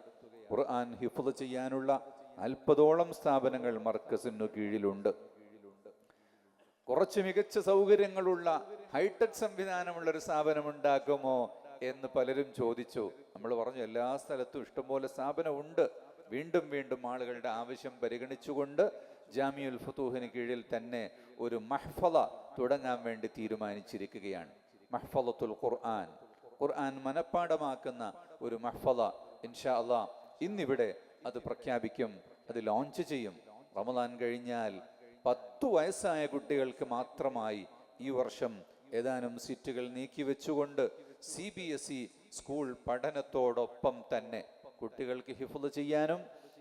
ഖുർആൻ ഹിഫ്ള് ചെയ്യാനുള്ള 40ഓളം സ്ഥാപനങ്ങൾ മർക്കസിനു കീഴിലുണ്ട്. കുറച്ച് മികച്ച സൗകര്യങ്ങളുള്ള ഹൈടെക് സംവിധാനമുള്ള ഒരു സ്ഥാപനം ഉണ്ടാക്കുമോ എന്ന് പലരും ചോദിച്ചു. നമ്മൾ പറഞ്ഞു എല്ലാ സ്ഥലത്തും ഇഷ്ടംപോലെ സ്ഥാപനം ഉണ്ട്. വീണ്ടും വീണ്ടും ആളുകളുടെ ആവശ്യം പരിഗണിച്ചുകൊണ്ട് ജാമിഉൽ ഫുതൂഹിന് കീഴിൽ തന്നെ ഒരു മഹ്ഫള തുടങ്ങാൻ വേണ്ടി തീരുമാനിച്ചിരിക്കുകയാണ്. മഹ്ഫളത്തുൽ ഖുർആൻ, ഖുർആൻ മനപ്പാഠമാക്കുന്ന ഒരു മഹ്ഫള ഇൻഷാ അല്ലാഹ് ഇന്നിവിടെ അത് പ്രഖ്യാപിക്കും, അത് ലോഞ്ച് ചെയ്യും. റമദാൻ കഴിഞ്ഞാൽ 10 വയസ്സായ കുട്ടികൾക്ക് മാത്രമായി ഈ വർഷം ഏതാനും സീറ്റുകൾ നീക്കിവെച്ചുകൊണ്ട് CBSE സ്കൂൾ പഠനത്തോടൊപ്പം തന്നെ കുട്ടികൾക്ക് ഹിഫ്ള് ചെയ്യാനും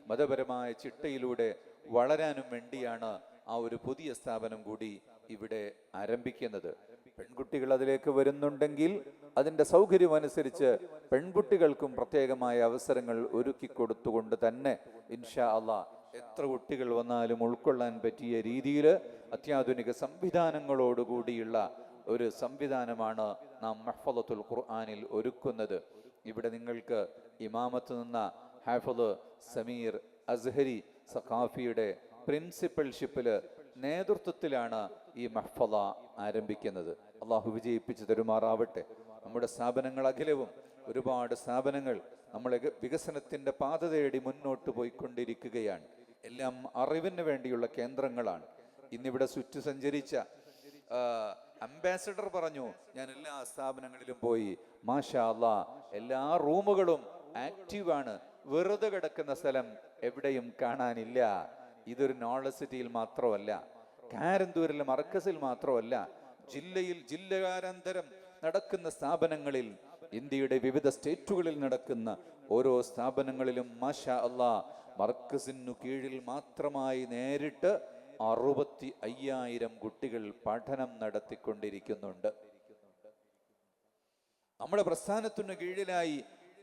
മതപരമായ ചിട്ടയിലൂടെ വളരാനും വേണ്ടിയാണ് ആ ഒരു പുതിയ സ്ഥാപനം കൂടി ഇവിടെ ആരംഭിക്കുന്നത്. പെൺകുട്ടികൾ അതിലേക്ക് വരുന്നുണ്ടെങ്കിൽ അതിൻ്റെ സൗകര്യം അനുസരിച്ച് പെൺകുട്ടികൾക്കും പ്രത്യേകമായ അവസരങ്ങൾ ഒരുക്കി കൊടുത്തുകൊണ്ട് തന്നെ ഇൻഷാ അല്ലാഹ് എത്ര കുട്ടികൾ വന്നാലും ഉൾക്കൊള്ളാൻ പറ്റിയ രീതിയിൽ അത്യാധുനിക സംവിധാനങ്ങളോടുകൂടിയുള്ള ഒരു സംവിധാനമാണ് നാം മഹ്ഫളത്തുൽ ഖുർആനിൽ ഒരുക്കുന്നത്. ഇവിടെ നിങ്ങൾക്ക് ഇമാമത്ത് നിന്ന ഹാഫിള് സമീർ അസ്ഹരി സഖാഫിയുടെ പ്രിൻസിപ്പൽഷിപ്പില് നേതൃത്വത്തിലാണ് ഈ മഹ്ഫള ആരംഭിക്കുന്നത്. അള്ളാഹു വിജയിപ്പിച്ചു തരുമാറാവട്ടെ. നമ്മുടെ സ്ഥാപനങ്ങൾ അഖിലവും ഒരുപാട് സ്ഥാപനങ്ങൾ നമ്മളെ വികസനത്തിന്റെ പാത തേടി മുന്നോട്ട് പോയിക്കൊണ്ടിരിക്കുകയാണ്. എല്ലാം അറിവിന് വേണ്ടിയുള്ള കേന്ദ്രങ്ങളാണ്. ഇന്നിവിടെ ചുറ്റി സഞ്ചരിച്ച അംബാസഡർ പറഞ്ഞു, ഞാൻ എല്ലാ സ്ഥാപനങ്ങളിലും പോയി, മാഷാ അല്ലാഹ് എല്ലാ റൂമുകളും ആക്റ്റീവാണ്, വെറുതെ കിടക്കുന്ന സ്ഥലം എവിടെയും കാണാനില്ല. ഇതൊരു നോളജ് സിറ്റിയിൽ മാത്രമല്ല, കാരന്തൂരിലെ മർക്കസിൽ മാത്രമല്ല, ജില്ലകാരാന്തരം നടക്കുന്ന സ്ഥാപനങ്ങളിൽ, ഇന്ത്യയുടെ വിവിധ സ്റ്റേറ്റുകളിൽ നടക്കുന്ന ഓരോ സ്ഥാപനങ്ങളിലും മാഷാ അല്ലാഹ് മർക്കസിനു കീഴിൽ മാത്രമായി നേരിട്ട് 65,000 കുട്ടികൾ പഠനം നടത്തിക്കൊണ്ടിരിക്കുന്നുണ്ട്. നമ്മുടെ പ്രസ്ഥാനത്തിനു കീഴിലായി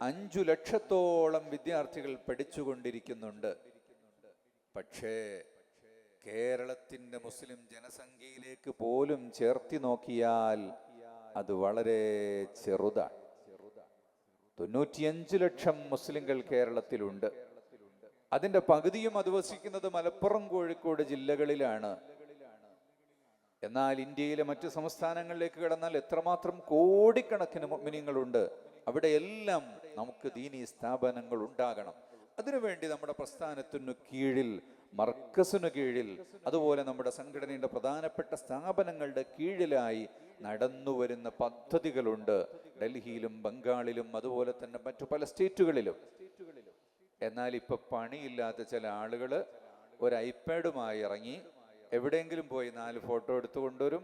5 ലക്ഷത്തോളം വിദ്യാർത്ഥികൾ പഠിച്ചുകൊണ്ടിരിക്കുന്നുണ്ട്. പക്ഷേ കേരളത്തിന്റെ മുസ്ലിം ജനസംഖ്യയിലേക്ക് പോലും ചേർത്തി നോക്കിയാൽ അത് വളരെ ചെറുതാണ്. 95 ലക്ഷം മുസ്ലിങ്ങൾ കേരളത്തിലുണ്ട്. അതിന്റെ പകുതിയും അധിവസിക്കുന്നത് മലപ്പുറം, കോഴിക്കോട് ജില്ലകളിലാണ്. എന്നാൽ ഇന്ത്യയിലെ മറ്റു സംസ്ഥാനങ്ങളിലേക്ക് കടന്നാൽ എത്രമാത്രം കോടിക്കണക്കിന് മുഅ്മിനീങ്ങളുണ്ട്. അവിടെയെല്ലാം നമുക്ക് ദീനീ സ്ഥാപനങ്ങൾ ഉണ്ടാകണം. അതിനുവേണ്ടി നമ്മുടെ പ്രസ്ഥാനത്തിനു കീഴിൽ, മർക്കസിനു കീഴിൽ, അതുപോലെ നമ്മുടെ സംഘടനയുടെ പ്രധാനപ്പെട്ട സ്ഥാപനങ്ങളുടെ കീഴിലായി നടന്നുവരുന്ന പദ്ധതികളുണ്ട്. ഡൽഹിയിലും ബംഗാളിലും അതുപോലെ തന്നെ മറ്റു പല സ്റ്റേറ്റുകളിലും. എന്നാൽ ഇപ്പൊ പണിയില്ലാത്ത ചില ആളുകൾ ഒരു ഐപാഡുമായി ഇറങ്ങി എവിടെയെങ്കിലും പോയി 4 ഫോട്ടോ എടുത്തു കൊണ്ടുവരും,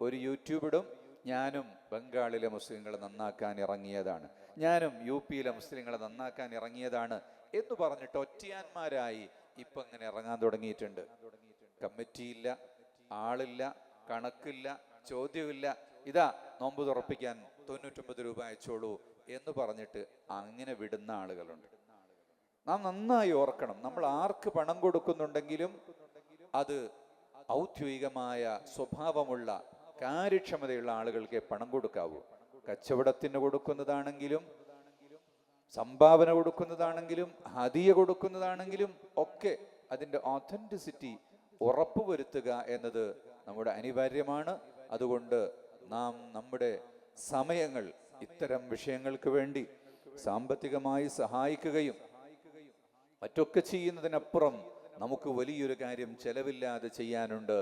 ഒരു യൂട്യൂബ് ഇടും. ഞാനും ബംഗാളിലെ മുസ്ലിങ്ങളെ നന്നാക്കാൻ ഇറങ്ങിയതാണ്, ഞാനും UP-യിലെ മുസ്ലിങ്ങളെ നന്നാക്കാൻ ഇറങ്ങിയതാണ് എന്ന് പറഞ്ഞിട്ട് ഒറ്റയാന്മാരായി ഇപ്പൊ ഇങ്ങനെ ഇറങ്ങാൻ തുടങ്ങിയിട്ടുണ്ട്. കമ്മിറ്റിയില്ല, ആളില്ല, കണക്കില്ല, ചോദ്യമില്ല, ഇതാ നോമ്പ് തുറപ്പിക്കാൻ 99 രൂപ അയച്ചോളൂ എന്ന് പറഞ്ഞിട്ട് അങ്ങനെ വിടുന്ന ആളുകളുണ്ട്. നാം നന്നായി ഓർക്കണം, നമ്മൾ ആർക്ക് പണം കൊടുക്കുന്നുണ്ടെങ്കിലും അത് ഔദ്യോഗികമായ സ്വഭാവമുള്ള കാര്യക്ഷമതയുള്ള ആളുകൾക്ക് പണം കൊടുക്കാവൂ. കച്ചവടത്തിന് കൊടുക്കുന്നതാണെങ്കിലും സംഭാവന കൊടുക്കുന്നതാണെങ്കിലും ഹദിയ കൊടുക്കുന്നതാണെങ്കിലും ഒക്കെ അതിൻ്റെ ഓഥന്റിസിറ്റി ഉറപ്പുവരുത്തുക എന്നത് നമ്മുടെ അനിവാര്യമാണ്. അതുകൊണ്ട് നാം നമ്മുടെ സമയങ്ങൾ ഇത്തരം വിഷയങ്ങൾക്ക് വേണ്ടി സാമ്പത്തികമായി സഹായിക്കുകയും മറ്റൊക്കെ ചെയ്യുന്നതിനപ്പുറം നമുക്ക് വലിയൊരു കാര്യം ചെലവില്ലാതെ ചെയ്യാനുണ്ട്.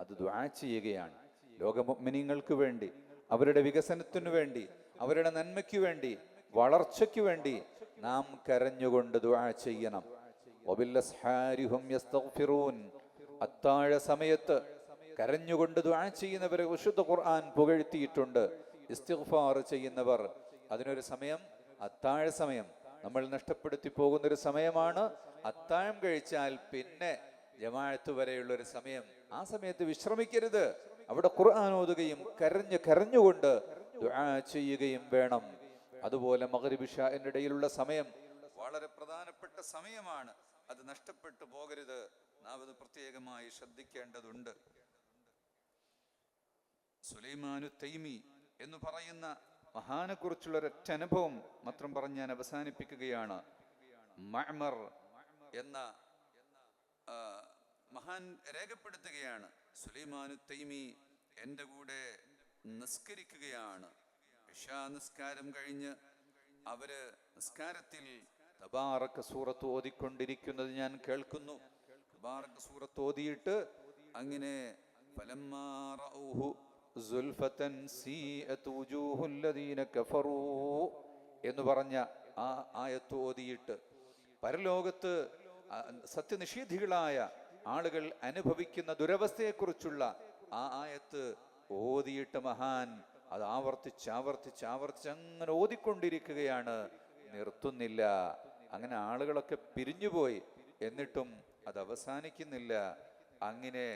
അത് ദുആ ചെയ്യുകയാണ്. ലോക മുഅ്മിനീങ്ങൾക്ക് വേണ്ടി, അവരുടെ വികസനത്തിനു വേണ്ടി, അവരുടെ നന്മയ്ക്കു വേണ്ടി, വളർച്ചയ്ക്കു വേണ്ടി നാം കരഞ്ഞുകൊണ്ട് ദുആ ചെയ്യണം. വബില്ലസ്ഹാരിഹും യസ്തഗ്ഫിറൂൻ. അത്താഴ സമയത്ത് കരഞ്ഞുകൊണ്ട് ദുആ ചെയ്യുന്നവരെ വിശുദ്ധ ഖുർആൻ പുകഴ്ത്തിയിട്ടുണ്ട്. ഇസ്തിഗ്ഫാർ ചെയ്യുന്നവർ, അതിനൊരു സമയം അത്താഴ സമയം നമ്മൾ നഷ്ടപ്പെടുത്തി പോകുന്നൊരു സമയമാണ്. അത്താഴം കഴിച്ചാൽ പിന്നെ ജമാഅത്ത് വരെയുള്ളൊരു സമയം, ആ സമയത്ത് വിശ്രമിക്കരുത്. അവിടെ ഖുർആൻ ഓതുകയും കരഞ്ഞുകൊണ്ട് ദുആ ചെയ്യുകയും വേണം. അതുപോലെ മഗ്രിബ് ഇശാഇന്റെ ഇടയിലുള്ള സമയം വളരെ പ്രധാനപ്പെട്ട സമയമാണ്. അത് നഷ്ടപ്പെട്ടു പോകരുത്. നാം അത് പ്രത്യേകമായി ശ്രദ്ധിക്കേണ്ടതുണ്ട്. സുലൈമാനു തൈമി എന്ന് പറയുന്ന മഹാനെ കുറിച്ചുള്ള ഒരൊറ്റ അനുഭവം മാത്രം പറഞ്ഞ് ഞാൻ അവസാനിപ്പിക്കുകയാണ്. മഅ്മർ എന്ന മഹാൻ രേഖപ്പെടുത്തുകയാണ്, സുലൈമാനു തൈമി എൻ്റെ കൂടെ നിസ്കരിക്കുകയാണ്. ഇശാ നിസ്കാരം കഴിഞ്ഞ് അവര് നിസ്കാരത്തിൽ തബാറക സൂറത്ത് ഓതിക്കൊണ്ടിരിക്കുന്നത് ഞാൻ കേൾക്കുന്നു. തബാറക സൂറത്ത് ഓതിയിട്ട് അങ്ങനെ ഫലമ്മാ റഔഹു സുൽഫതൻ സീഅത് വുജൂഹുൽ ലദീന കഫറൂ എന്ന് പറഞ്ഞ ആ ആയത്ത് ഓതിയിട്ട് പരലോകത്ത് സത്യനിഷേധികളായ ആളുകൾ അനുഭവിക്കുന്ന ദുരവസ്ഥയെക്കുറിച്ചുള്ള ആ ആയത്ത് ഓതിയിട്ട് മഹാൻ അത് ആവർത്തിച്ച് അങ്ങനെ ഓതിക്കൊണ്ടിരിക്കുകയാണ്, നിർത്തുന്നില്ല. അങ്ങനെ ആളുകളൊക്കെ പിരിഞ്ഞുപോയി, എന്നിട്ടും അത് അവസാനിക്കുന്നില്ല. അങ്ങനെ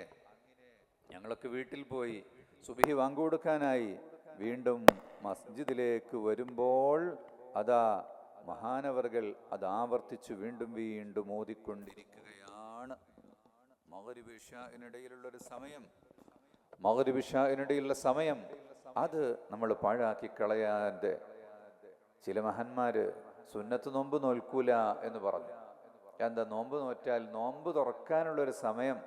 ഞങ്ങളൊക്കെ വീട്ടിൽ പോയി സുബ്ഹി വാങ്ക് കൊടുക്കാനായി വീണ്ടും മസ്ജിദിലേക്ക് വരുമ്പോൾ അതാ മഹാനവർകൾ അത് ആവർത്തിച്ച് വീണ്ടും ഓതിക്കൊണ്ടിരിക്കുകയാണ്. മഗ്രിബ് ഇശാഇനിടയിലുള്ളൊരു സമയം, മഗ്രിബ് ഇശാഇനിടയിലുള്ള സമയം അത് നമ്മൾ പാഴാക്കി കളയാതെ, ചില മഹാന്മാര് സുന്നത്ത് നോമ്പ് നോൽക്കൂല എന്ന് പറഞ്ഞു. എന്താ, നോമ്പ് നോറ്റാൽ നോമ്പ് തുറക്കാനുള്ളൊരു സമയം,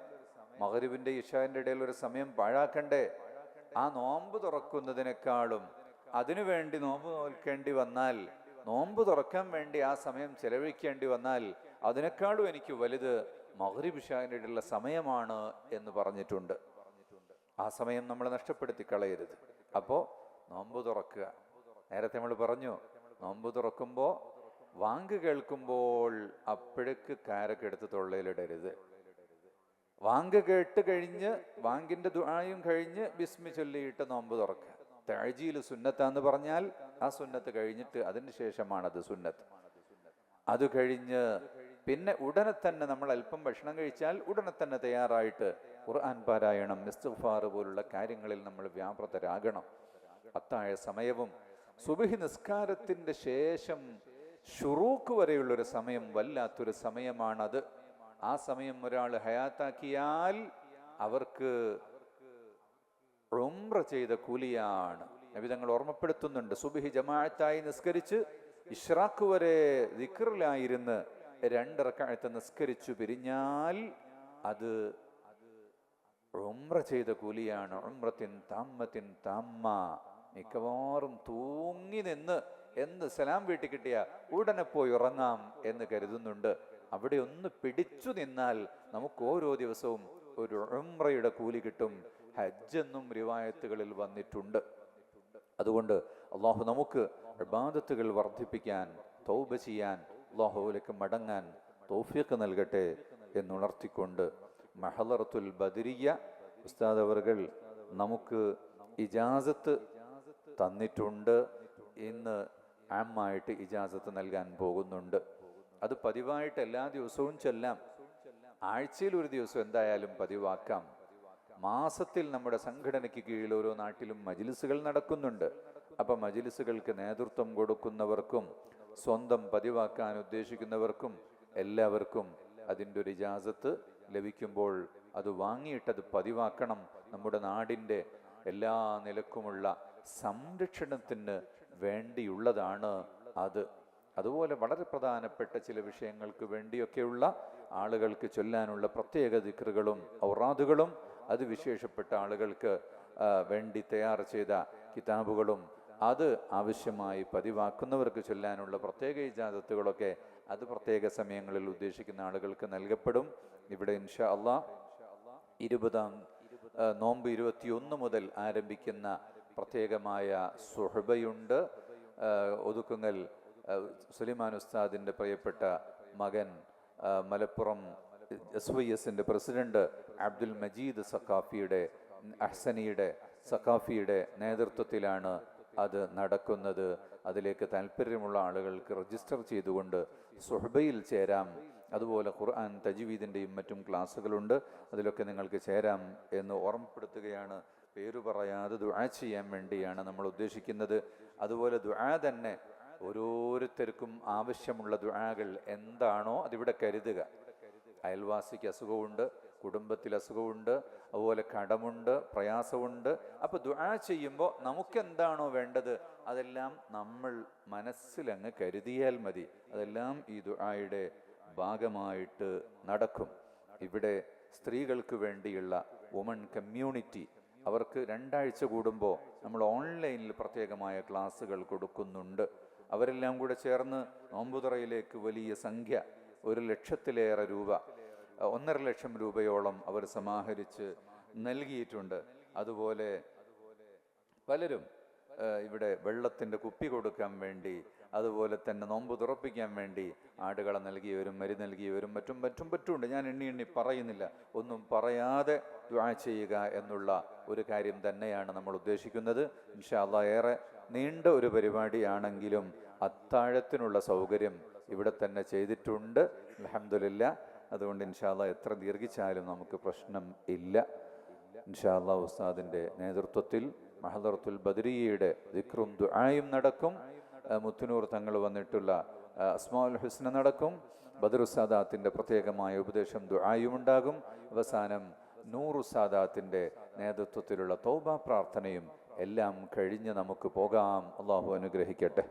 മഗ്രിബിന്റെ ഇശാഇന്റെ ഇടയിലൊരു സമയം പാഴാക്കണ്ടേ? ആ നോമ്പ് തുറക്കുന്നതിനേക്കാളും അതിനുവേണ്ടി നോമ്പ് നോൽക്കേണ്ടി വന്നാൽ, നോമ്പ് തുറക്കാൻ വേണ്ടി ആ സമയം ചെലവഴിക്കേണ്ടി വന്നാൽ അതിനേക്കാളും എനിക്ക് വലുത് മഗ്രിബ് ഇശാഇന്റെ ഇടയിലുള്ള സമയമാണ് എന്ന് പറഞ്ഞിട്ടുണ്ട്. ആ സമയം നമ്മൾ നഷ്ടപ്പെടുത്തി കളയരുത്. അപ്പോൾ നോമ്പ് തുറക്കുക. നേരത്തെ നമ്മൾ പറഞ്ഞു, നോമ്പ് തുറക്കുമ്പോൾ വാങ്ക് കേൾക്കുമ്പോൾ അപ്പോഴേക്ക് കാരൊക്കെ എടുത്ത് തൊള്ളയിലിടരുത്. വാങ്ക് കേട്ട് കഴിഞ്ഞ് വാങ്കിന്റെ ദുആയും കഴിഞ്ഞ് ബിസ്മി ചൊല്ലിയിട്ട് നോമ്പ് തുറക്കുക. തഅജീൽ സുന്നത്താന്ന് പറഞ്ഞാൽ ആ സുന്നത്ത് കഴിഞ്ഞിട്ട് അതിന് ശേഷമാണത് സുന്നത്ത്. അത് കഴിഞ്ഞ് പിന്നെ ഉടനെ തന്നെ നമ്മൾ അല്പം ഭക്ഷണം കഴിച്ചാൽ ഉടനെ തന്നെ തയ്യാറായിട്ട് ഖുർആൻ പാരായണം, ഇസ്തിഗ്ഫാർ പോലുള്ള കാര്യങ്ങളിൽ നമ്മൾ വ്യാപൃതരാകണം. അത്താഴ സമയവും സുബ്ഹി നിസ്കാരത്തിന്റെ ശേഷം ശുറൂക്ക് വരെയുള്ളൊരു സമയം വല്ലാത്തൊരു സമയമാണത്. ആ സമയം ഒരാൾ ഹയാത്താക്കിയാൽ അവർക്ക് ഉംറ ചെയ്ത കൂലിയാണ്. നബി തങ്ങൾ ഓർമ്മപ്പെടുത്തുന്നുണ്ട്, സുബ്ഹി ജമാഅത്തായി നിസ്കരിച്ച് ഇശ്റാഖ് വരെ ദിക്റിലായിരുന്ന് 2 റക്അത്ത് നിസ്കരിച്ചു പിരിഞ്ഞാൽ അത് ഉംറ ചെയ്ത കൂലിയാണ്. ഉംറത്തിൻ താമ്മത്തിൻ താമ്മ. മിക്കവാറും തൂങ്ങി നിന്ന് എന്ത് സലാം വീട്ടിൽ കിട്ടിയ ഉടനെ പോയി ഉറങ്ങാം എന്ന് കരുതുന്നുണ്ട്. അവിടെ ഒന്ന് പിടിച്ചു നിന്നാൽ നമുക്ക് ഓരോ ദിവസവും ഒരു ഉംറയുടെ കൂലി കിട്ടും. ഹജ്ജ് എന്നും റിവായത്തുകളിൽ വന്നിട്ടുണ്ട്. അതുകൊണ്ട് അള്ളാഹു നമുക്ക് ഇബാദത്തുകൾ വർദ്ധിപ്പിക്കാൻ, തൗബ ചെയ്യാൻ, അള്ളാഹുവിലേക്ക് മടങ്ങാൻ തൗഫീഖ് നൽകട്ടെ എന്നുണർത്തിക്കൊണ്ട് മഹളറത്തുൽ ബദരിയ ഉസ്താദ് അവർകൾ നമുക്ക് ഇജാസത്ത് തന്നിട്ടുണ്ട്. ഇന്ന് ആമായിട്ട് ഇജാസത്ത് നൽകാൻ പോകുന്നുണ്ട്. അത് പതിവായിട്ട് എല്ലാ ദിവസവും ചൊല്ലാം. ആഴ്ചയിൽ ഒരു ദിവസം എന്തായാലും പതിവാക്കാം. മാസത്തിൽ നമ്മുടെ സംഘടനയ്ക്ക് കീഴിൽ ഓരോ നാട്ടിലും മജ്‌ലിസുകൾ നടക്കുന്നുണ്ട്. അപ്പം മജ്‌ലിസുകൾക്ക് നേതൃത്വം കൊടുക്കുന്നവർക്കും സ്വന്തം പതിവാക്കാൻ ഉദ്ദേശിക്കുന്നവർക്കും എല്ലാവർക്കും അതിൻ്റെ ഒരു ഇജാസത്ത് ലഭിക്കുമ്പോൾ അത് വാങ്ങിയിട്ടത് പതിവാക്കണം. നമ്മുടെ നാടിൻ്റെ എല്ലാ നിലക്കുമുള്ള സംരക്ഷണത്തിന് വേണ്ടിയുള്ളതാണ് അത്. അതുപോലെ വളരെ പ്രധാനപ്പെട്ട ചില വിഷയങ്ങൾക്ക് വേണ്ടിയൊക്കെയുള്ള ആളുകൾക്ക് ചൊല്ലാനുള്ള പ്രത്യേക ദിക്റുകളും ഔറാദുകളും അത് വിശേഷപ്പെട്ട ആളുകൾക്ക് വേണ്ടി തയ്യാർ ചെയ്ത കിതാബുകളും അത് ആവശ്യമായി പതിവാക്കുന്നവർക്ക് ചൊല്ലാനുള്ള പ്രത്യേക ഇജാസത്തുകളൊക്കെ അത് പ്രത്യേക സമയങ്ങളിൽ ഉദ്ദേശിക്കുന്ന ആളുകൾക്ക് നൽകപ്പെടും. ഇവിടെ ഇൻഷാ അള്ളാഹ് 20-ാം നോമ്പ് 21 മുതൽ ആരംഭിക്കുന്ന പ്രത്യേകമായ സുഹബയുണ്ട്. ഒതുക്കുങ്ങൽ സുലൈമാൻ ഉസ്താദിൻ്റെ പ്രിയപ്പെട്ട മകൻ മലപ്പുറം SYSൻ്റെ പ്രസിഡന്റ് അബ്ദുൽ മജീദ് സഖാഫിയുടെ അഹ്സനിയുടെ സഖാഫിയുടെ നേതൃത്വത്തിലാണ് അത് നടക്കുന്നത്. അതിലേക്ക് താല്പര്യമുള്ള ആളുകൾക്ക് രജിസ്റ്റർ ചെയ്തുകൊണ്ട് സുഹബയിൽ ചേരാം. അതുപോലെ ഖുർആൻ തജ്വീദിൻ്റെയും മറ്റും ക്ലാസ്സുകളുണ്ട്, അതിലൊക്കെ നിങ്ങൾക്ക് ചേരാം എന്ന് ഓർമ്മപ്പെടുത്തുകയാണ്. പേര് പറയാതെ ദുആ ചെയ്യാൻ വേണ്ടിയാണ് നമ്മൾ ഉദ്ദേശിക്കുന്നത്. അതുപോലെ ദുആ തന്നെ ഓരോരുത്തർക്കും ആവശ്യമുള്ള ദുആകൾ എന്താണോ അതിവിടെ കരുതുക. അയൽവാസിക്ക് അസുഖമുണ്ട്, കുടുംബത്തിൽ അസുഖമുണ്ട്, അതുപോലെ കടമുണ്ട്, പ്രയാസമുണ്ട്. അപ്പോൾ ദുആ ചെയ്യുമ്പോൾ നമുക്കെന്താണോ വേണ്ടത് അതെല്ലാം നമ്മൾ മനസ്സിലങ്ങ് കരുതിയാൽ മതി. അതെല്ലാം ഈ ദുആയുടെ ഭാഗമായിട്ട് നടക്കും. ഇവിടെ സ്ത്രീകൾക്ക് വേണ്ടിയുള്ള വുമൺ കമ്മ്യൂണിറ്റി അവർക്ക് 2 ആഴ്ച കൂടുമ്പോൾ നമ്മൾ ഓൺലൈനിൽ പ്രത്യേകമായ ക്ലാസ്സുകൾ കൊടുക്കുന്നുണ്ട്. അവരെല്ലാം കൂടെ ചേർന്ന് നോമ്പുതുറയിലേക്ക് വലിയ സംഖ്യ 1 ലക്ഷത്തിലേറെ രൂപ 1.5 ലക്ഷം രൂപയോളം അവർ സമാഹരിച്ച് നൽകിയിട്ടുണ്ട്. അതുപോലെ പലരും ഇവിടെ വെള്ളത്തിൻ്റെ കുപ്പി കൊടുക്കാൻ വേണ്ടി, അതുപോലെ തന്നെ നോമ്പ് തുറപ്പിക്കാൻ വേണ്ടി ആടുകളെ നൽകിയവരും മരി നൽകിയവരും മറ്റുമുണ്ട്. ഞാൻ എണ്ണി പറയുന്നില്ല. ഒന്നും പറയാതെ ദുആ ചെയ്യുക എന്നുള്ള ഒരു കാര്യം തന്നെയാണ് നമ്മൾ ഉദ്ദേശിക്കുന്നത്. ഇൻഷാ അല്ലാഹ് ഏറെ നീണ്ട ഒരു പരിപാടിയാണെങ്കിലും അത്താഴത്തിനുള്ള സൗകര്യം ഇവിടെ തന്നെ ചെയ്തിട്ടുണ്ട്, അൽഹംദുലില്ലാ. അതുകൊണ്ട് ഇൻഷാ അല്ലാഹ് എത്ര ദീർഘിച്ചാലും നമുക്ക് പ്രശ്നം ഇല്ല. ഇൻഷാ അല്ലാഹ് ഉസ്താദിൻ്റെ നേതൃത്വത്തിൽ മഹദറത്തുൽ ബദരിയയുടെ ദിക്റും ദുആയും നടക്കും. മുത്തുനൂർ തങ്ങൾ വന്നിട്ടുള്ള അസ്മാഉൽ ഹുസ്ന നടക്കും. ബദർ സാദാത്തിൻ്റെ പ്രത്യേകമായ ഉപദേശം ദുആയും ഉണ്ടാകും. അവസാനം നൂർ സാദാത്തിൻ്റെ നേതൃത്വത്തിലുള്ള തൗബ പ്രാർത്ഥനയും എല്ലാം കഴിഞ്ഞ് നമുക്ക് പോകാം. അള്ളാഹു അനുഗ്രഹിക്കട്ടെ.